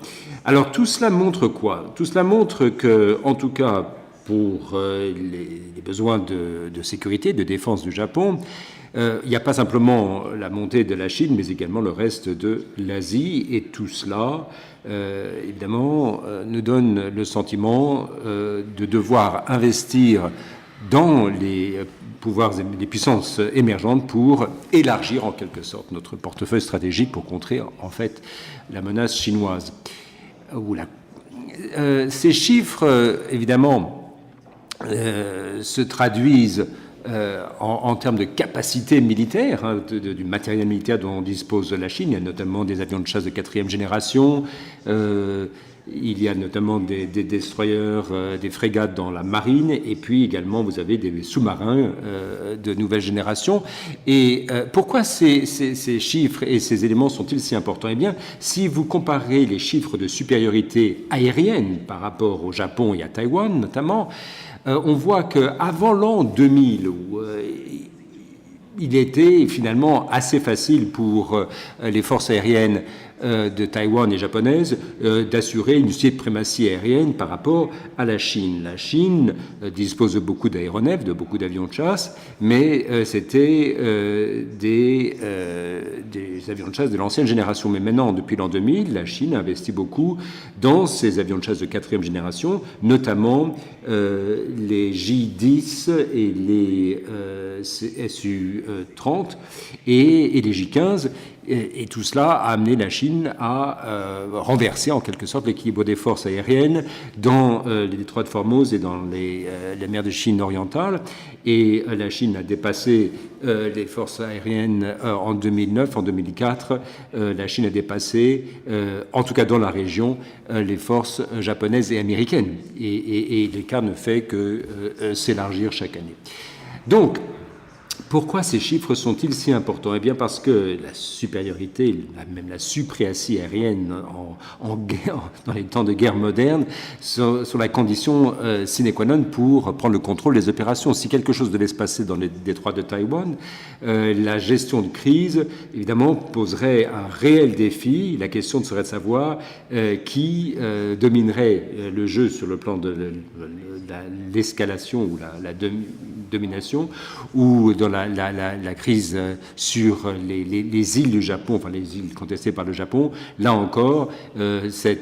Alors tout cela montre quoi? Tout cela montre que, en tout cas pour les besoins de sécurité, de défense du Japon, il n'y a pas simplement la montée de la Chine, mais également le reste de l'Asie. Et tout cela, évidemment, nous donne le sentiment de devoir investir des puissances émergentes pour élargir en quelque sorte notre portefeuille stratégique pour contrer en fait la menace chinoise. Ces chiffres, évidemment, se traduisent en termes de capacité militaire, hein, du matériel militaire dont dispose la Chine. Il y a notamment des avions de chasse de 4e génération, il y a notamment des destroyers, des frégates dans la marine, et puis également vous avez des sous-marins de nouvelle génération. Et pourquoi ces chiffres et ces éléments sont-ils si importants? Eh bien, si vous comparez les chiffres de supériorité aérienne par rapport au Japon et à Taïwan notamment, on voit qu'avant l'an 2000, où il était finalement assez facile pour les forces aériennes de Taïwan et japonaises d'assurer une suprématie aérienne par rapport à la Chine. La Chine dispose de beaucoup d'aéronefs, de beaucoup d'avions de chasse, mais c'était des avions de chasse de l'ancienne génération. Mais maintenant, depuis l'an 2000, la Chine investit beaucoup dans ces avions de chasse de 4e génération, notamment les J-10 et les Su-30 et les J-15. Et tout cela a amené la Chine à renverser en quelque sorte l'équilibre des forces aériennes dans les détroits de Formose et dans la mer de Chine orientale. Et la Chine a dépassé les forces aériennes en 2009, en 2004. La Chine a dépassé, en tout cas dans la région, les forces japonaises et américaines. Et l'écart ne fait que s'élargir chaque année. Donc, pourquoi ces chiffres sont-ils si importants? Eh bien parce que la supériorité, même la suprématie aérienne dans les temps de guerre moderne, sont la condition sine qua non pour prendre le contrôle des opérations. Si quelque chose devait se passer dans les détroits de Taïwan, la gestion de crise, évidemment, poserait un réel défi. La question serait de savoir qui dominerait le jeu sur le plan de l'escalation ou la domination, ou dans la crise sur les îles du Japon, enfin les îles contestées par le Japon. Là encore, c'est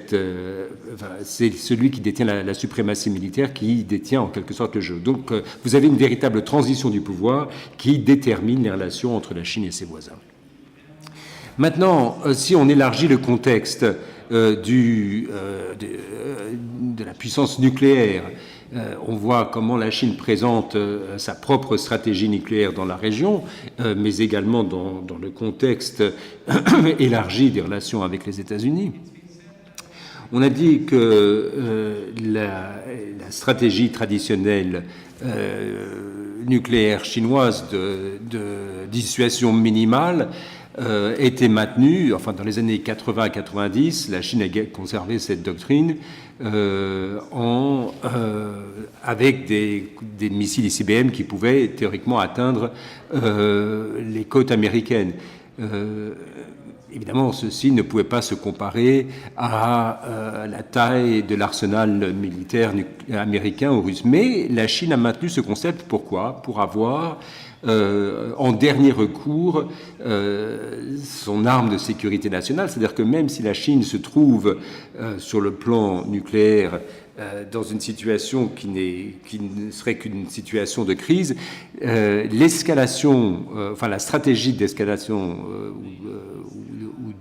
celui qui détient la suprématie militaire qui détient en quelque sorte le jeu. Donc vous avez une véritable transition du pouvoir qui détermine les relations entre la Chine et ses voisins. Maintenant, si on élargit le contexte de la puissance nucléaire, on voit comment la Chine présente sa propre stratégie nucléaire dans la région, mais également dans le contexte élargi des relations avec les États-Unis. On a dit que la stratégie traditionnelle nucléaire chinoise de dissuasion minimale était maintenue, enfin dans les années 80 à 90, la Chine a conservé cette doctrine avec des missiles ICBM qui pouvaient théoriquement atteindre les côtes américaines. Évidemment, ceci ne pouvait pas se comparer à la taille de l'arsenal militaire américain ou russe. Mais la Chine a maintenu ce concept. Pourquoi? Pour avoir en dernier recours son arme de sécurité nationale. C'est-à-dire que même si la Chine se trouve sur le plan nucléaire dans une situation qui ne serait qu'une situation de crise, l'escalation, enfin la stratégie d'escalation ou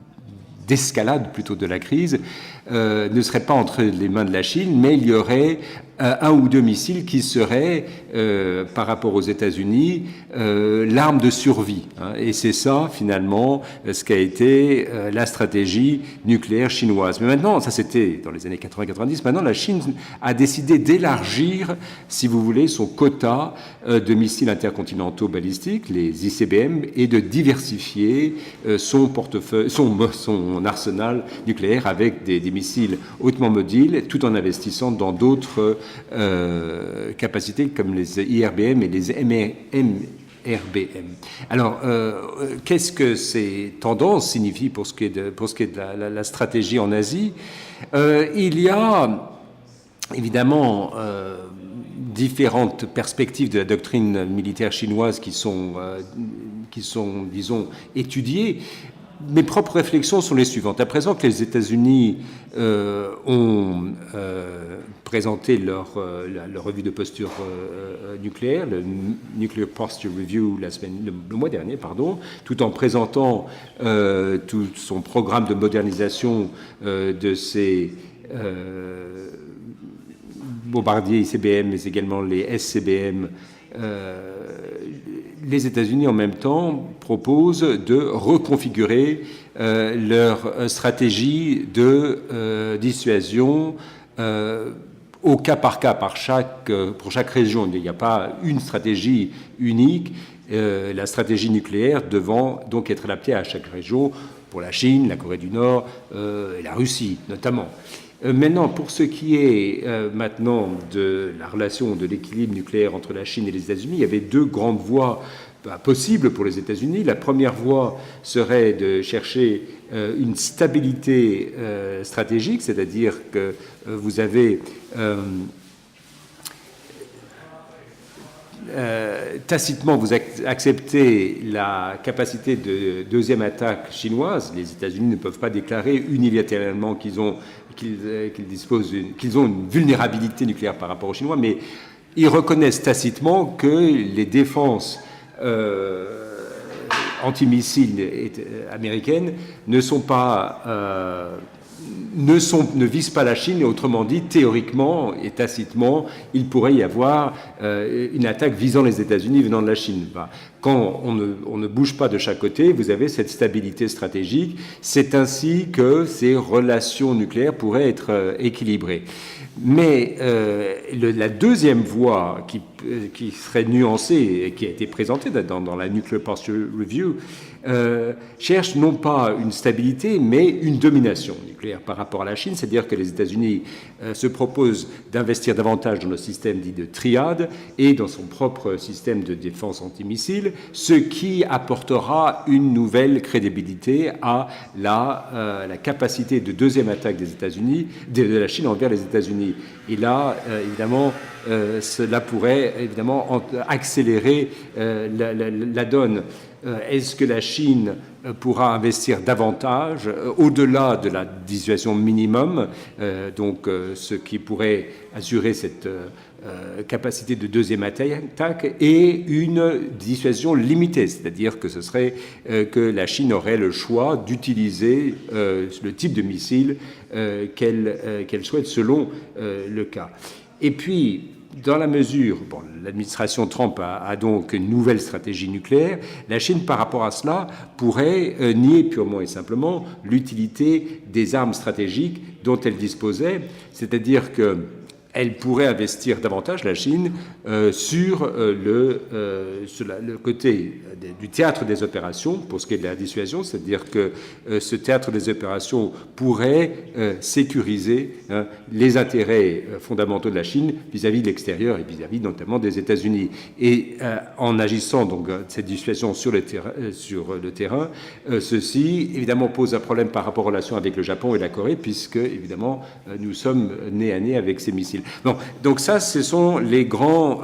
d'escalade plutôt de la crise ne serait pas entre les mains de la Chine, mais il y aurait un ou deux missiles qui seraient, par rapport aux États-Unis, l'arme de survie. Hein. Et c'est ça, finalement, ce qu'a été la stratégie nucléaire chinoise. Mais maintenant, ça c'était dans les années 80-90, maintenant la Chine a décidé d'élargir, si vous voulez, son quota de missiles intercontinentaux balistiques, les ICBM, et de diversifier son portefeuille, son arsenal nucléaire avec des missiles hautement mobiles, tout en investissant dans d'autres capacités comme les IRBM et les MRBM. Alors, qu'est-ce que ces tendances signifient pour ce qui est de la stratégie en Asie? Il y a évidemment différentes perspectives de la doctrine militaire chinoise qui sont disons, étudiées. mes propres réflexions sont les suivantes. À présent que les États-Unis ont présenté leur revue de posture nucléaire, le Nuclear Posture Review le mois dernier, tout en présentant tout son programme de modernisation de ces bombardiers ICBM, mais également les SCBM, les États-Unis en même temps proposent de reconfigurer leur stratégie de dissuasion au cas par cas, pour chaque région. Il n'y a pas une stratégie unique, la stratégie nucléaire devant donc être adaptée à chaque région, pour la Chine, la Corée du Nord et la Russie notamment. Maintenant, pour ce qui est maintenant de la relation, de l'équilibre nucléaire entre la Chine et les États-Unis, il y avait deux grandes voies possibles pour les États-Unis. La première voie serait de chercher une stabilité stratégique, c'est-à-dire que vous avez tacitement, vous acceptez la capacité de deuxième attaque chinoise. Les États-Unis ne peuvent pas déclarer unilatéralement qu'ils ont une vulnérabilité nucléaire par rapport aux Chinois, mais ils reconnaissent tacitement que les défenses antimissiles américaines ne visent pas la Chine, et autrement dit, théoriquement et tacitement, il pourrait y avoir une attaque visant les États-Unis venant de la Chine. Quand on ne bouge pas de chaque côté, vous avez cette stabilité stratégique. C'est ainsi que ces relations nucléaires pourraient être équilibrées. Mais la deuxième voie qui serait nuancée et qui a été présentée dans la Nuclear Posture Review cherche non pas une stabilité, mais une domination nucléaire par rapport à la Chine, c'est-à-dire que les États-Unis se proposent d'investir davantage dans le système dit de triade et dans son propre système de défense antimissile, ce qui apportera une nouvelle crédibilité à la capacité de deuxième attaque des États-Unis, de la Chine envers les États-Unis. Et là, évidemment, cela pourrait évidemment accélérer la donne. Est-ce que la Chine pourra investir davantage au-delà de la dissuasion minimum, ce qui pourrait assurer cette capacité de deuxième attaque, et une dissuasion limitée, c'est-à-dire que ce serait que la Chine aurait le choix d'utiliser le type de missile qu'elle souhaite selon le cas. Et puis, dans la mesure, l'administration Trump a donc une nouvelle stratégie nucléaire, la Chine, par rapport à cela, pourrait nier purement et simplement l'utilité des armes stratégiques dont elle disposait, c'est-à-dire qu'elle pourrait investir davantage, la Chine, sur le côté du théâtre des opérations, pour ce qui est de la dissuasion, c'est-à-dire que ce théâtre des opérations pourrait sécuriser les intérêts fondamentaux de la Chine vis-à-vis de l'extérieur et vis-à-vis notamment des États-Unis. Et en agissant donc cette dissuasion sur le terrain, ceci évidemment pose un problème par rapport aux relations avec le Japon et la Corée, puisque évidemment nous sommes nez à nez avec ces missiles. Bon, donc ça, ce sont les grands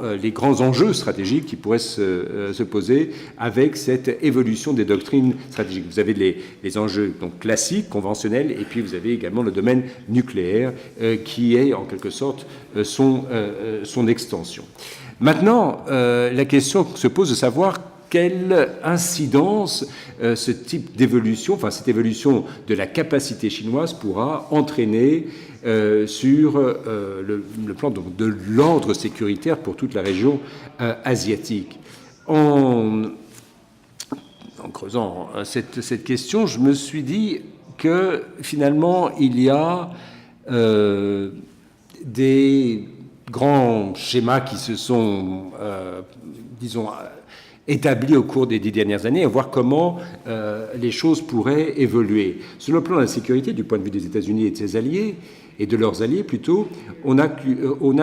enjeux stratégiques qui pourraient se poser avec cette évolution des doctrines stratégiques. Vous avez les enjeux donc classiques, conventionnels, et puis vous avez également le domaine nucléaire qui est en quelque sorte son extension. Maintenant, la question se pose de savoir quelle incidence ce type d'évolution, cette évolution de la capacité chinoise pourra entraîner sur le plan donc, de l'ordre sécuritaire pour toute la région asiatique. En creusant cette question, je me suis dit que finalement, il y a des grands schémas qui se sont, établis au cours des 10 dernières années, et voir comment les choses pourraient évoluer. Sur le plan de la sécurité, du point de vue des États-Unis et de ses alliés, et de leurs alliés plutôt, on a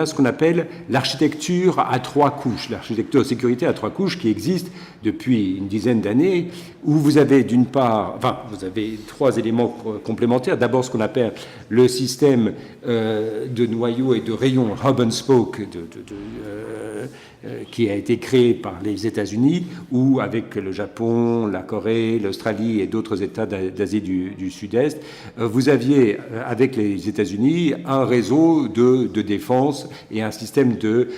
ce qu'on appelle l'architecture à 3 couches, l'architecture de sécurité à 3 couches qui existe depuis une dizaine d'années, où vous avez d'une part, vous avez 3 éléments complémentaires. D'abord ce qu'on appelle le système de noyaux et de rayons hub and spoke qui a été créé par les États-Unis États-Unis, ou avec le Japon, la Corée, l'Australie et d'autres États d'Asie du Sud-Est, vous aviez, avec les États-Unis, un réseau de défense et un système de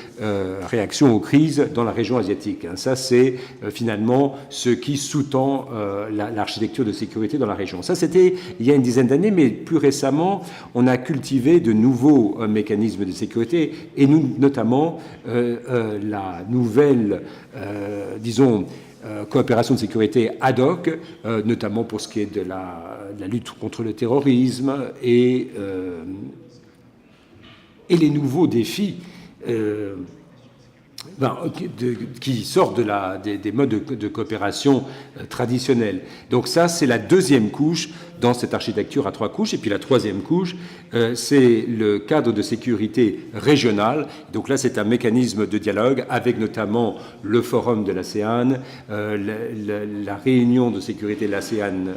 réaction aux crises dans la région asiatique. Ça, c'est finalement ce qui sous-tend l'architecture de sécurité dans la région. Ça, c'était il y a une dizaine d'années, mais plus récemment, on a cultivé de nouveaux mécanismes de sécurité, et nous, notamment, la nouvelle, disons, coopération de sécurité ad hoc, notamment pour ce qui est de la lutte contre le terrorisme et les nouveaux défis qui sortent des modes de coopération traditionnels. Donc ça, c'est la deuxième couche dans cette architecture à 3 couches. Et puis la troisième couche, c'est le cadre de sécurité régional. Donc là, c'est un mécanisme de dialogue avec notamment le forum de l'ASEAN, la réunion de sécurité de l'ASEAN+.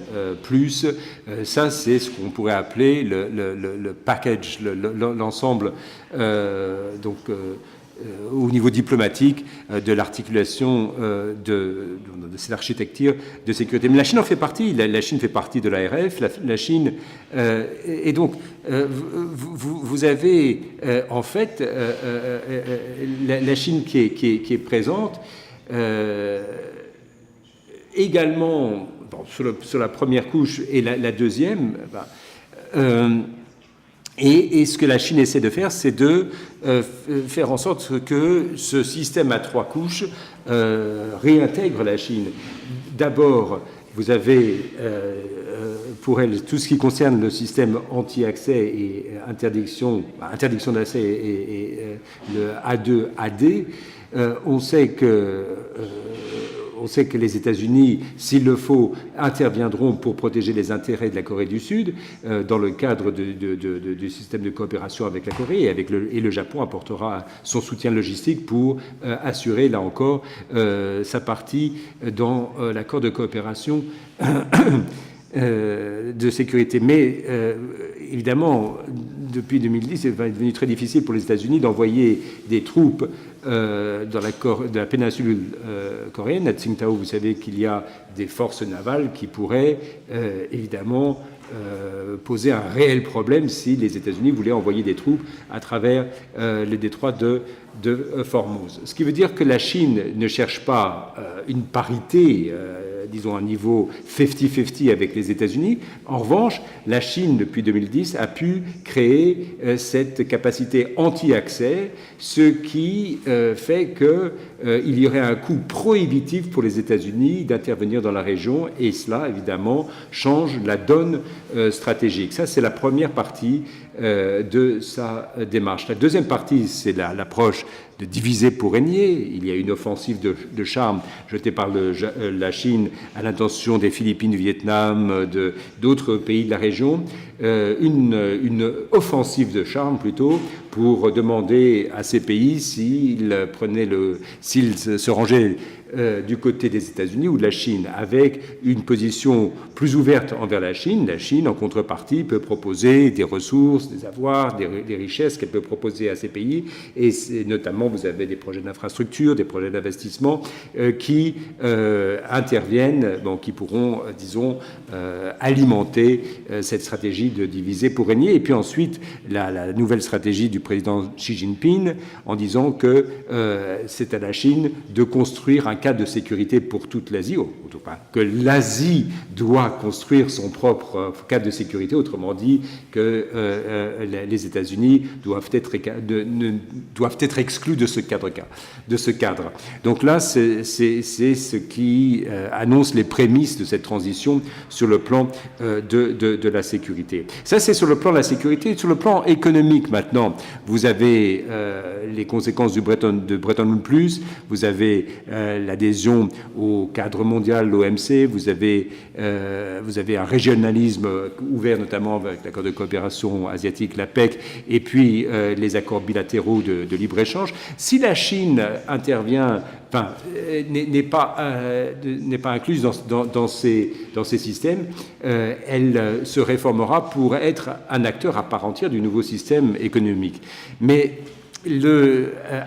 Ça, c'est ce qu'on pourrait appeler le package, l'ensemble au niveau diplomatique de l'articulation de cette architecture de sécurité. Mais la Chine en fait partie. La Chine fait partie de l'ARF. La Chine et donc vous avez en fait la Chine qui est présente également sur la première couche et la deuxième. Et ce que la Chine essaie de faire, c'est de faire en sorte que ce système à 3 couches réintègre la Chine. D'abord, vous avez pour elle tout ce qui concerne le système anti-accès et interdiction d'accès et le A2AD. On sait que les États-Unis, s'il le faut, interviendront pour protéger les intérêts de la Corée du Sud dans le cadre du système de coopération avec la Corée, et le Japon apportera son soutien logistique pour assurer, là encore, sa partie dans l'accord de coopération de sécurité. Mais évidemment, depuis 2010, c'est devenu très difficile pour les États-Unis d'envoyer des troupes dans la péninsule coréenne. À Tsingtao, vous savez qu'il y a des forces navales qui pourraient évidemment poser un réel problème si les États-Unis voulaient envoyer des troupes à travers le détroit de Formose. Ce qui veut dire que la Chine ne cherche pas une parité, disons un niveau 50-50 avec les États-Unis. En revanche, la Chine, depuis 2010, a pu créer cette capacité anti-accès, ce qui fait qu'il y aurait un coût prohibitif pour les États-Unis d'intervenir dans la région, et cela, évidemment, change la donne stratégique. Ça, c'est la première partie de sa démarche. La deuxième partie, c'est l'approche de diviser pour régner. Il y a une offensive de charme jetée par la Chine à l'intention des Philippines, du Vietnam, d'autres pays de la région. Une offensive de charme plutôt pour demander à ces pays s'ils se rangeaient du côté des États-Unis ou de la Chine, avec une position plus ouverte envers la Chine. La Chine, en contrepartie, peut proposer des ressources, des avoirs, des richesses qu'elle peut proposer à ces pays, et notamment vous avez des projets d'infrastructure, des projets d'investissement qui interviennent, qui pourront, disons, alimenter cette stratégie de diviser pour régner. Et puis ensuite, la nouvelle stratégie du président Xi Jinping en disant que c'est à la Chine de construire un cadre de sécurité pour toute l'Asie, que l'Asie doit construire son propre cadre de sécurité, autrement dit que les États-Unis doivent être exclus de ce cadre. Donc là, c'est ce qui annonce les prémices de cette transition sur le plan de la sécurité. Ça, c'est sur le plan de la sécurité. Sur le plan économique, maintenant, vous avez les conséquences de Bretton Woods+, vous avez l'adhésion au cadre mondial, l'OMC, vous avez un régionalisme ouvert, notamment avec l'accord de coopération asiatique, l'APEC, et puis les accords bilatéraux de libre-échange. Si la Chine intervient, n'est pas incluse dans ces systèmes, elle se réformera pour être un acteur à part entière du nouveau système économique. Mais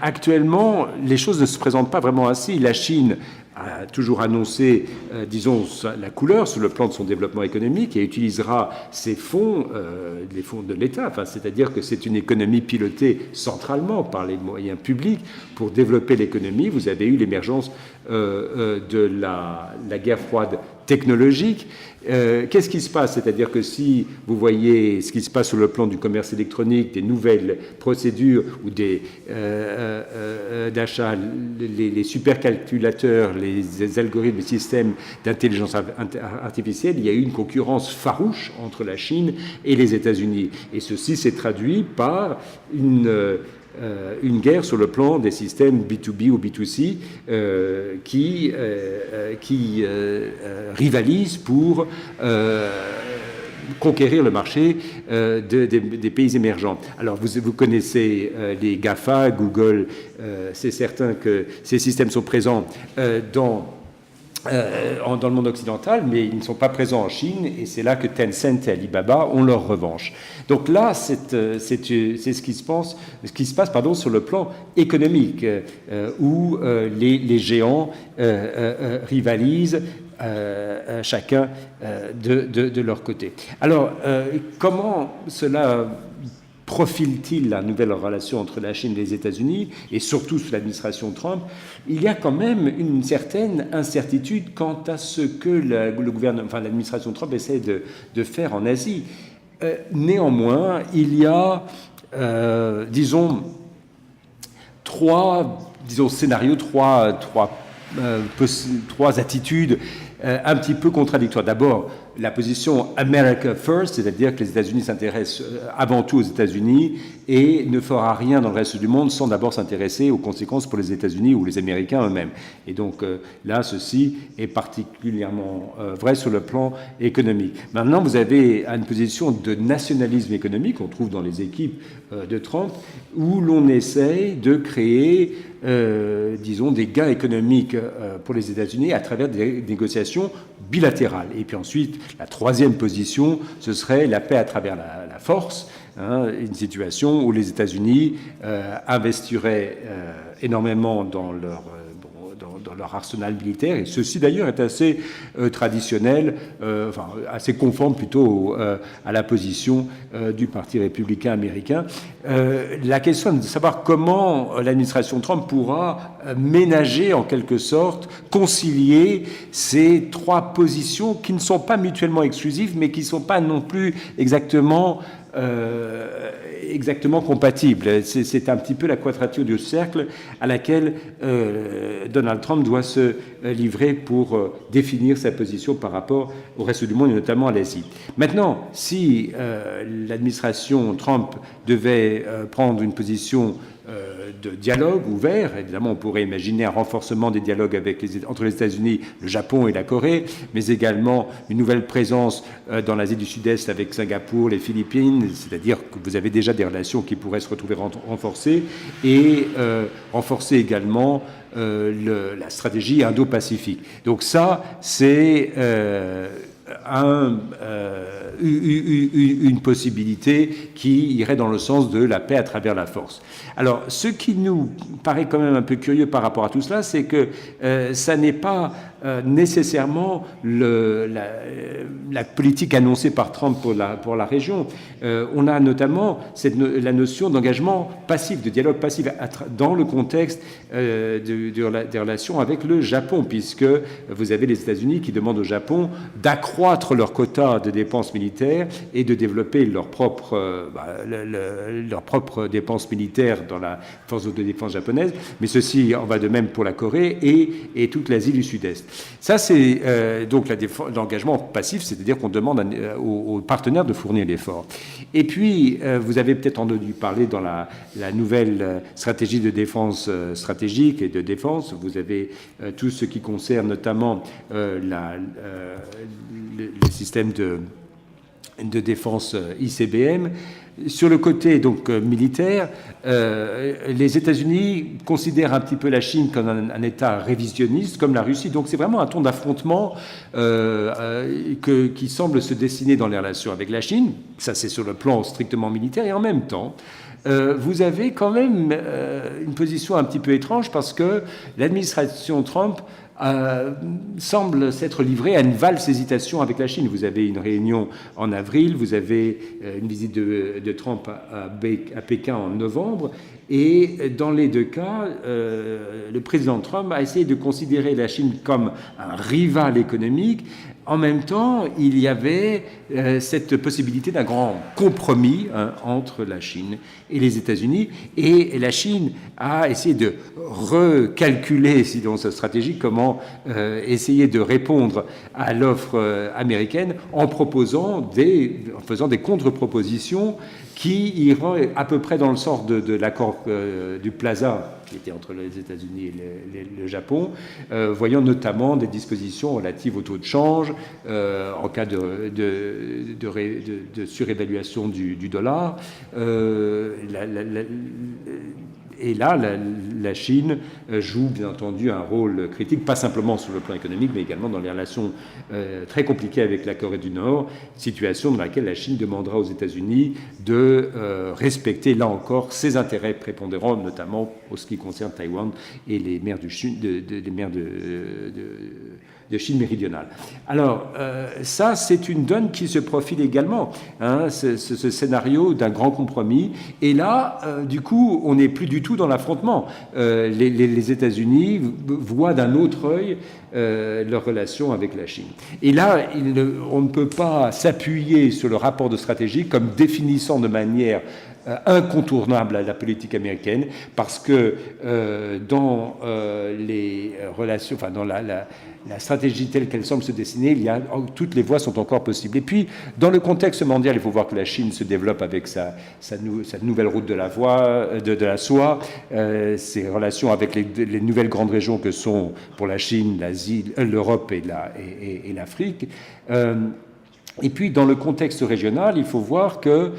actuellement, les choses ne se présentent pas vraiment ainsi. La Chine a toujours annoncé, disons, la couleur sur le plan de son développement économique et utilisera ces fonds, les fonds de l'État, enfin, c'est-à-dire que c'est une économie pilotée centralement par les moyens publics pour développer l'économie. Vous avez eu l'émergence de la guerre froide technologique. Qu'est-ce qui se passe? C'est-à-dire que si vous voyez ce qui se passe sur le plan du commerce électronique, des nouvelles procédures ou des d'achats, les supercalculateurs, les algorithmes, les systèmes d'intelligence artificielle, il y a eu une concurrence farouche entre la Chine et les États-Unis. Et ceci s'est traduit par une guerre sur le plan des systèmes B2B ou B2C qui rivalisent pour conquérir le marché des pays émergents. Alors, vous connaissez les GAFA, Google, c'est certain que ces systèmes sont présents dans le monde occidental, mais ils ne sont pas présents en Chine, et c'est là que Tencent et Alibaba ont leur revanche. Donc là, c'est ce qui se passe, sur le plan économique, où les géants rivalisent chacun de leur côté. Alors, comment cela profile-t-il la nouvelle relation entre la Chine et les États-Unis, et surtout sous l'administration Trump? Il y a quand même une certaine incertitude quant à ce que le gouvernement, enfin l'administration Trump essaie de faire en Asie. Néanmoins, il y a, disons, trois scénarios, trois attitudes un petit peu contradictoires. D'abord, la position America First, c'est-à-dire que les États-Unis s'intéressent avant tout aux États-Unis et ne fera rien dans le reste du monde sans d'abord s'intéresser aux conséquences pour les États-Unis ou les Américains eux-mêmes. Et donc là, ceci est particulièrement vrai sur le plan économique. Maintenant, vous avez une position de nationalisme économique qu'on trouve dans les équipes de Trump, où l'on essaye de créer, disons, des gains économiques pour les États-Unis à travers des négociations bilatérales. Et puis ensuite, la troisième position, ce serait la paix à travers la force, une situation où les États-Unis investiraient énormément dans leur arsenal militaire, et ceci d'ailleurs est assez traditionnel, assez conforme plutôt à la position du Parti républicain américain. La question est de savoir comment l'administration Trump pourra ménager en quelque sorte, concilier ces trois positions qui ne sont pas mutuellement exclusives, mais qui ne sont pas non plus exactement compatibles. C'est un petit peu la quadrature du cercle à laquelle Donald Trump doit se livrer pour définir sa position par rapport au reste du monde et notamment à l'Asie. Maintenant, si l'administration Trump devait prendre une position de dialogue ouvert, évidemment on pourrait imaginer un renforcement des dialogues entre les États-Unis, le Japon et la Corée, mais également une nouvelle présence dans l'Asie du Sud-Est avec Singapour, les Philippines, c'est-à-dire que vous avez déjà des relations qui pourraient se retrouver renforcées, et renforcer également la stratégie Indo-Pacifique. Donc ça, c'est une possibilité qui irait dans le sens de la paix à travers la force. Alors, ce qui nous paraît quand même un peu curieux par rapport à tout cela, c'est que ça n'est pas nécessairement la politique annoncée par Trump pour la région. On a notamment la notion d'engagement passif, de dialogue passif, dans le contexte des relations avec le Japon, puisque vous avez les États-Unis qui demandent au Japon d'accroître leur quota de dépenses militaires et de développer leurs propres dépenses militaires dans la force de défense japonaise, mais ceci en va de même pour la Corée et toute l'Asie du Sud-Est. Ça, c'est donc l'engagement passif, c'est-à-dire qu'on demande aux partenaires de fournir l'effort. Et puis, vous avez peut-être entendu parler dans la nouvelle stratégie de défense stratégique et de défense, vous avez tout ce qui concerne notamment les systèmes de défense ICBM. Sur le côté donc militaire, les États-Unis considèrent un petit peu la Chine comme un État révisionniste, comme la Russie. Donc c'est vraiment un ton d'affrontement qui semble se dessiner dans les relations avec la Chine. Ça, c'est sur le plan strictement militaire. Et en même temps, vous avez quand même une position un petit peu étrange, parce que l'administration Trump semble s'être livré à une valse hésitation avec la Chine. Vous avez une réunion en avril, vous avez une visite de Trump à Pékin en novembre, et dans les deux cas, le président Trump a essayé de considérer la Chine comme un rival économique. En même temps, il y avait cette possibilité d'un grand compromis entre la Chine et les États-Unis, et la Chine a essayé de recalculer, sinon sa stratégie, comment essayer de répondre à l'offre américaine en faisant des contre-propositions qui iraient à peu près dans le sens de l'accord du Plaza, qui était entre les États-Unis et le Japon, voyant notamment des dispositions relatives au taux de change en cas de surévaluation du dollar. Et là, la Chine joue bien entendu un rôle critique, pas simplement sur le plan économique, mais également dans les relations très compliquées avec la Corée du Nord, situation dans laquelle la Chine demandera aux États-Unis de respecter, là encore, ses intérêts prépondérants, notamment pour ce qui concerne Taïwan et les mers de Chine méridionale. Alors, ça, c'est une donne qui se profile également, ce scénario d'un grand compromis. Et là, du coup, on n'est plus du tout dans l'affrontement. Les États-Unis voient d'un autre œil leur relation avec la Chine. Et là, on ne peut pas s'appuyer sur le rapport de stratégie comme définissant de manière incontournable à la politique américaine, parce que dans les relations, enfin dans la stratégie telle qu'elle semble se dessiner, toutes les voies sont encore possibles. Et puis, dans le contexte mondial, il faut voir que la Chine se développe avec sa nouvelle route de la soie, ses relations avec les nouvelles grandes régions que sont pour la Chine, l'Asie, l'Europe et l'Afrique. Et puis, dans le contexte régional, il faut voir que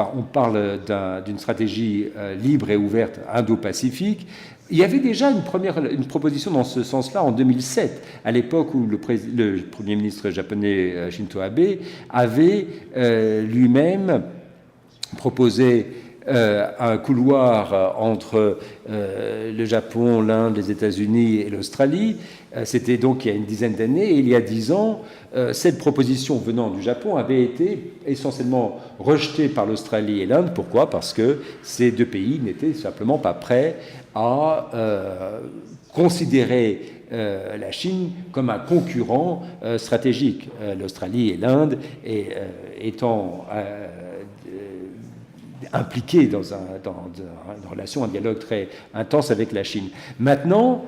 on parle d'une stratégie libre et ouverte indo-pacifique. Il y avait déjà une proposition dans ce sens-là en 2007, à l'époque où le Premier ministre japonais Shinzo Abe avait lui-même proposé un couloir entre le Japon, l'Inde, les États-Unis et l'Australie. C'était donc il y a une dizaine d'années, et il y a 10 ans, cette proposition venant du Japon avait été essentiellement rejetée par l'Australie et l'Inde. Pourquoi ? Parce que ces deux pays n'étaient simplement pas prêts à considérer la Chine comme un concurrent stratégique. L'Australie et l'Inde étant impliqués dans une relation, un dialogue très intense avec la Chine. Maintenant,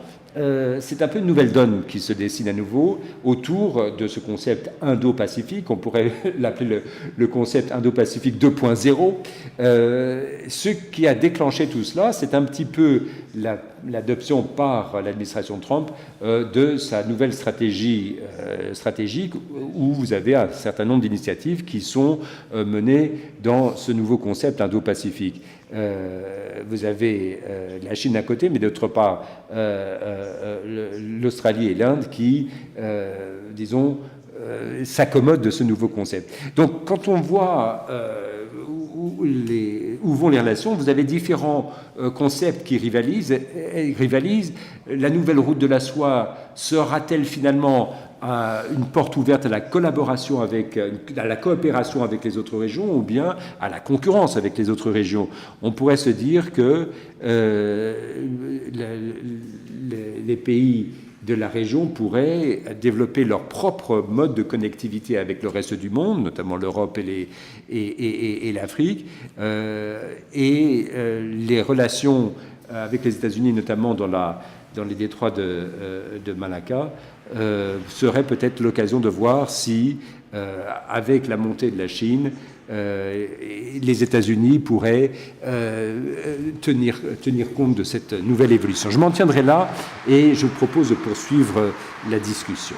c'est un peu une nouvelle donne qui se dessine à nouveau autour de ce concept Indo-Pacifique. On pourrait l'appeler le concept Indo-Pacifique 2.0. Ce qui a déclenché tout cela, c'est un petit peu l'adoption par l'administration Trump de sa nouvelle stratégie stratégique, où vous avez un certain nombre d'initiatives qui sont menées dans ce nouveau concept Indo-Pacifique. Vous avez la Chine à côté, mais d'autre part l'Australie et l'Inde qui, disons, s'accommodent de ce nouveau concept. Donc, quand on voit où vont les relations, vous avez différents concepts qui rivalisent. La nouvelle route de la soie sera-t-elle finalement une porte ouverte à la collaboration à la coopération avec les autres régions, ou bien à la concurrence avec les autres régions? On pourrait se dire que les pays de la région pourraient développer leur propre mode de connectivité avec le reste du monde, notamment l'Europe et l'Afrique, et les relations avec les États-Unis, notamment dans les détroits de Malacca, serait peut-être l'occasion de voir si, avec la montée de la Chine, les États-Unis pourraient tenir compte de cette nouvelle évolution. Je m'en tiendrai là et je vous propose de poursuivre la discussion.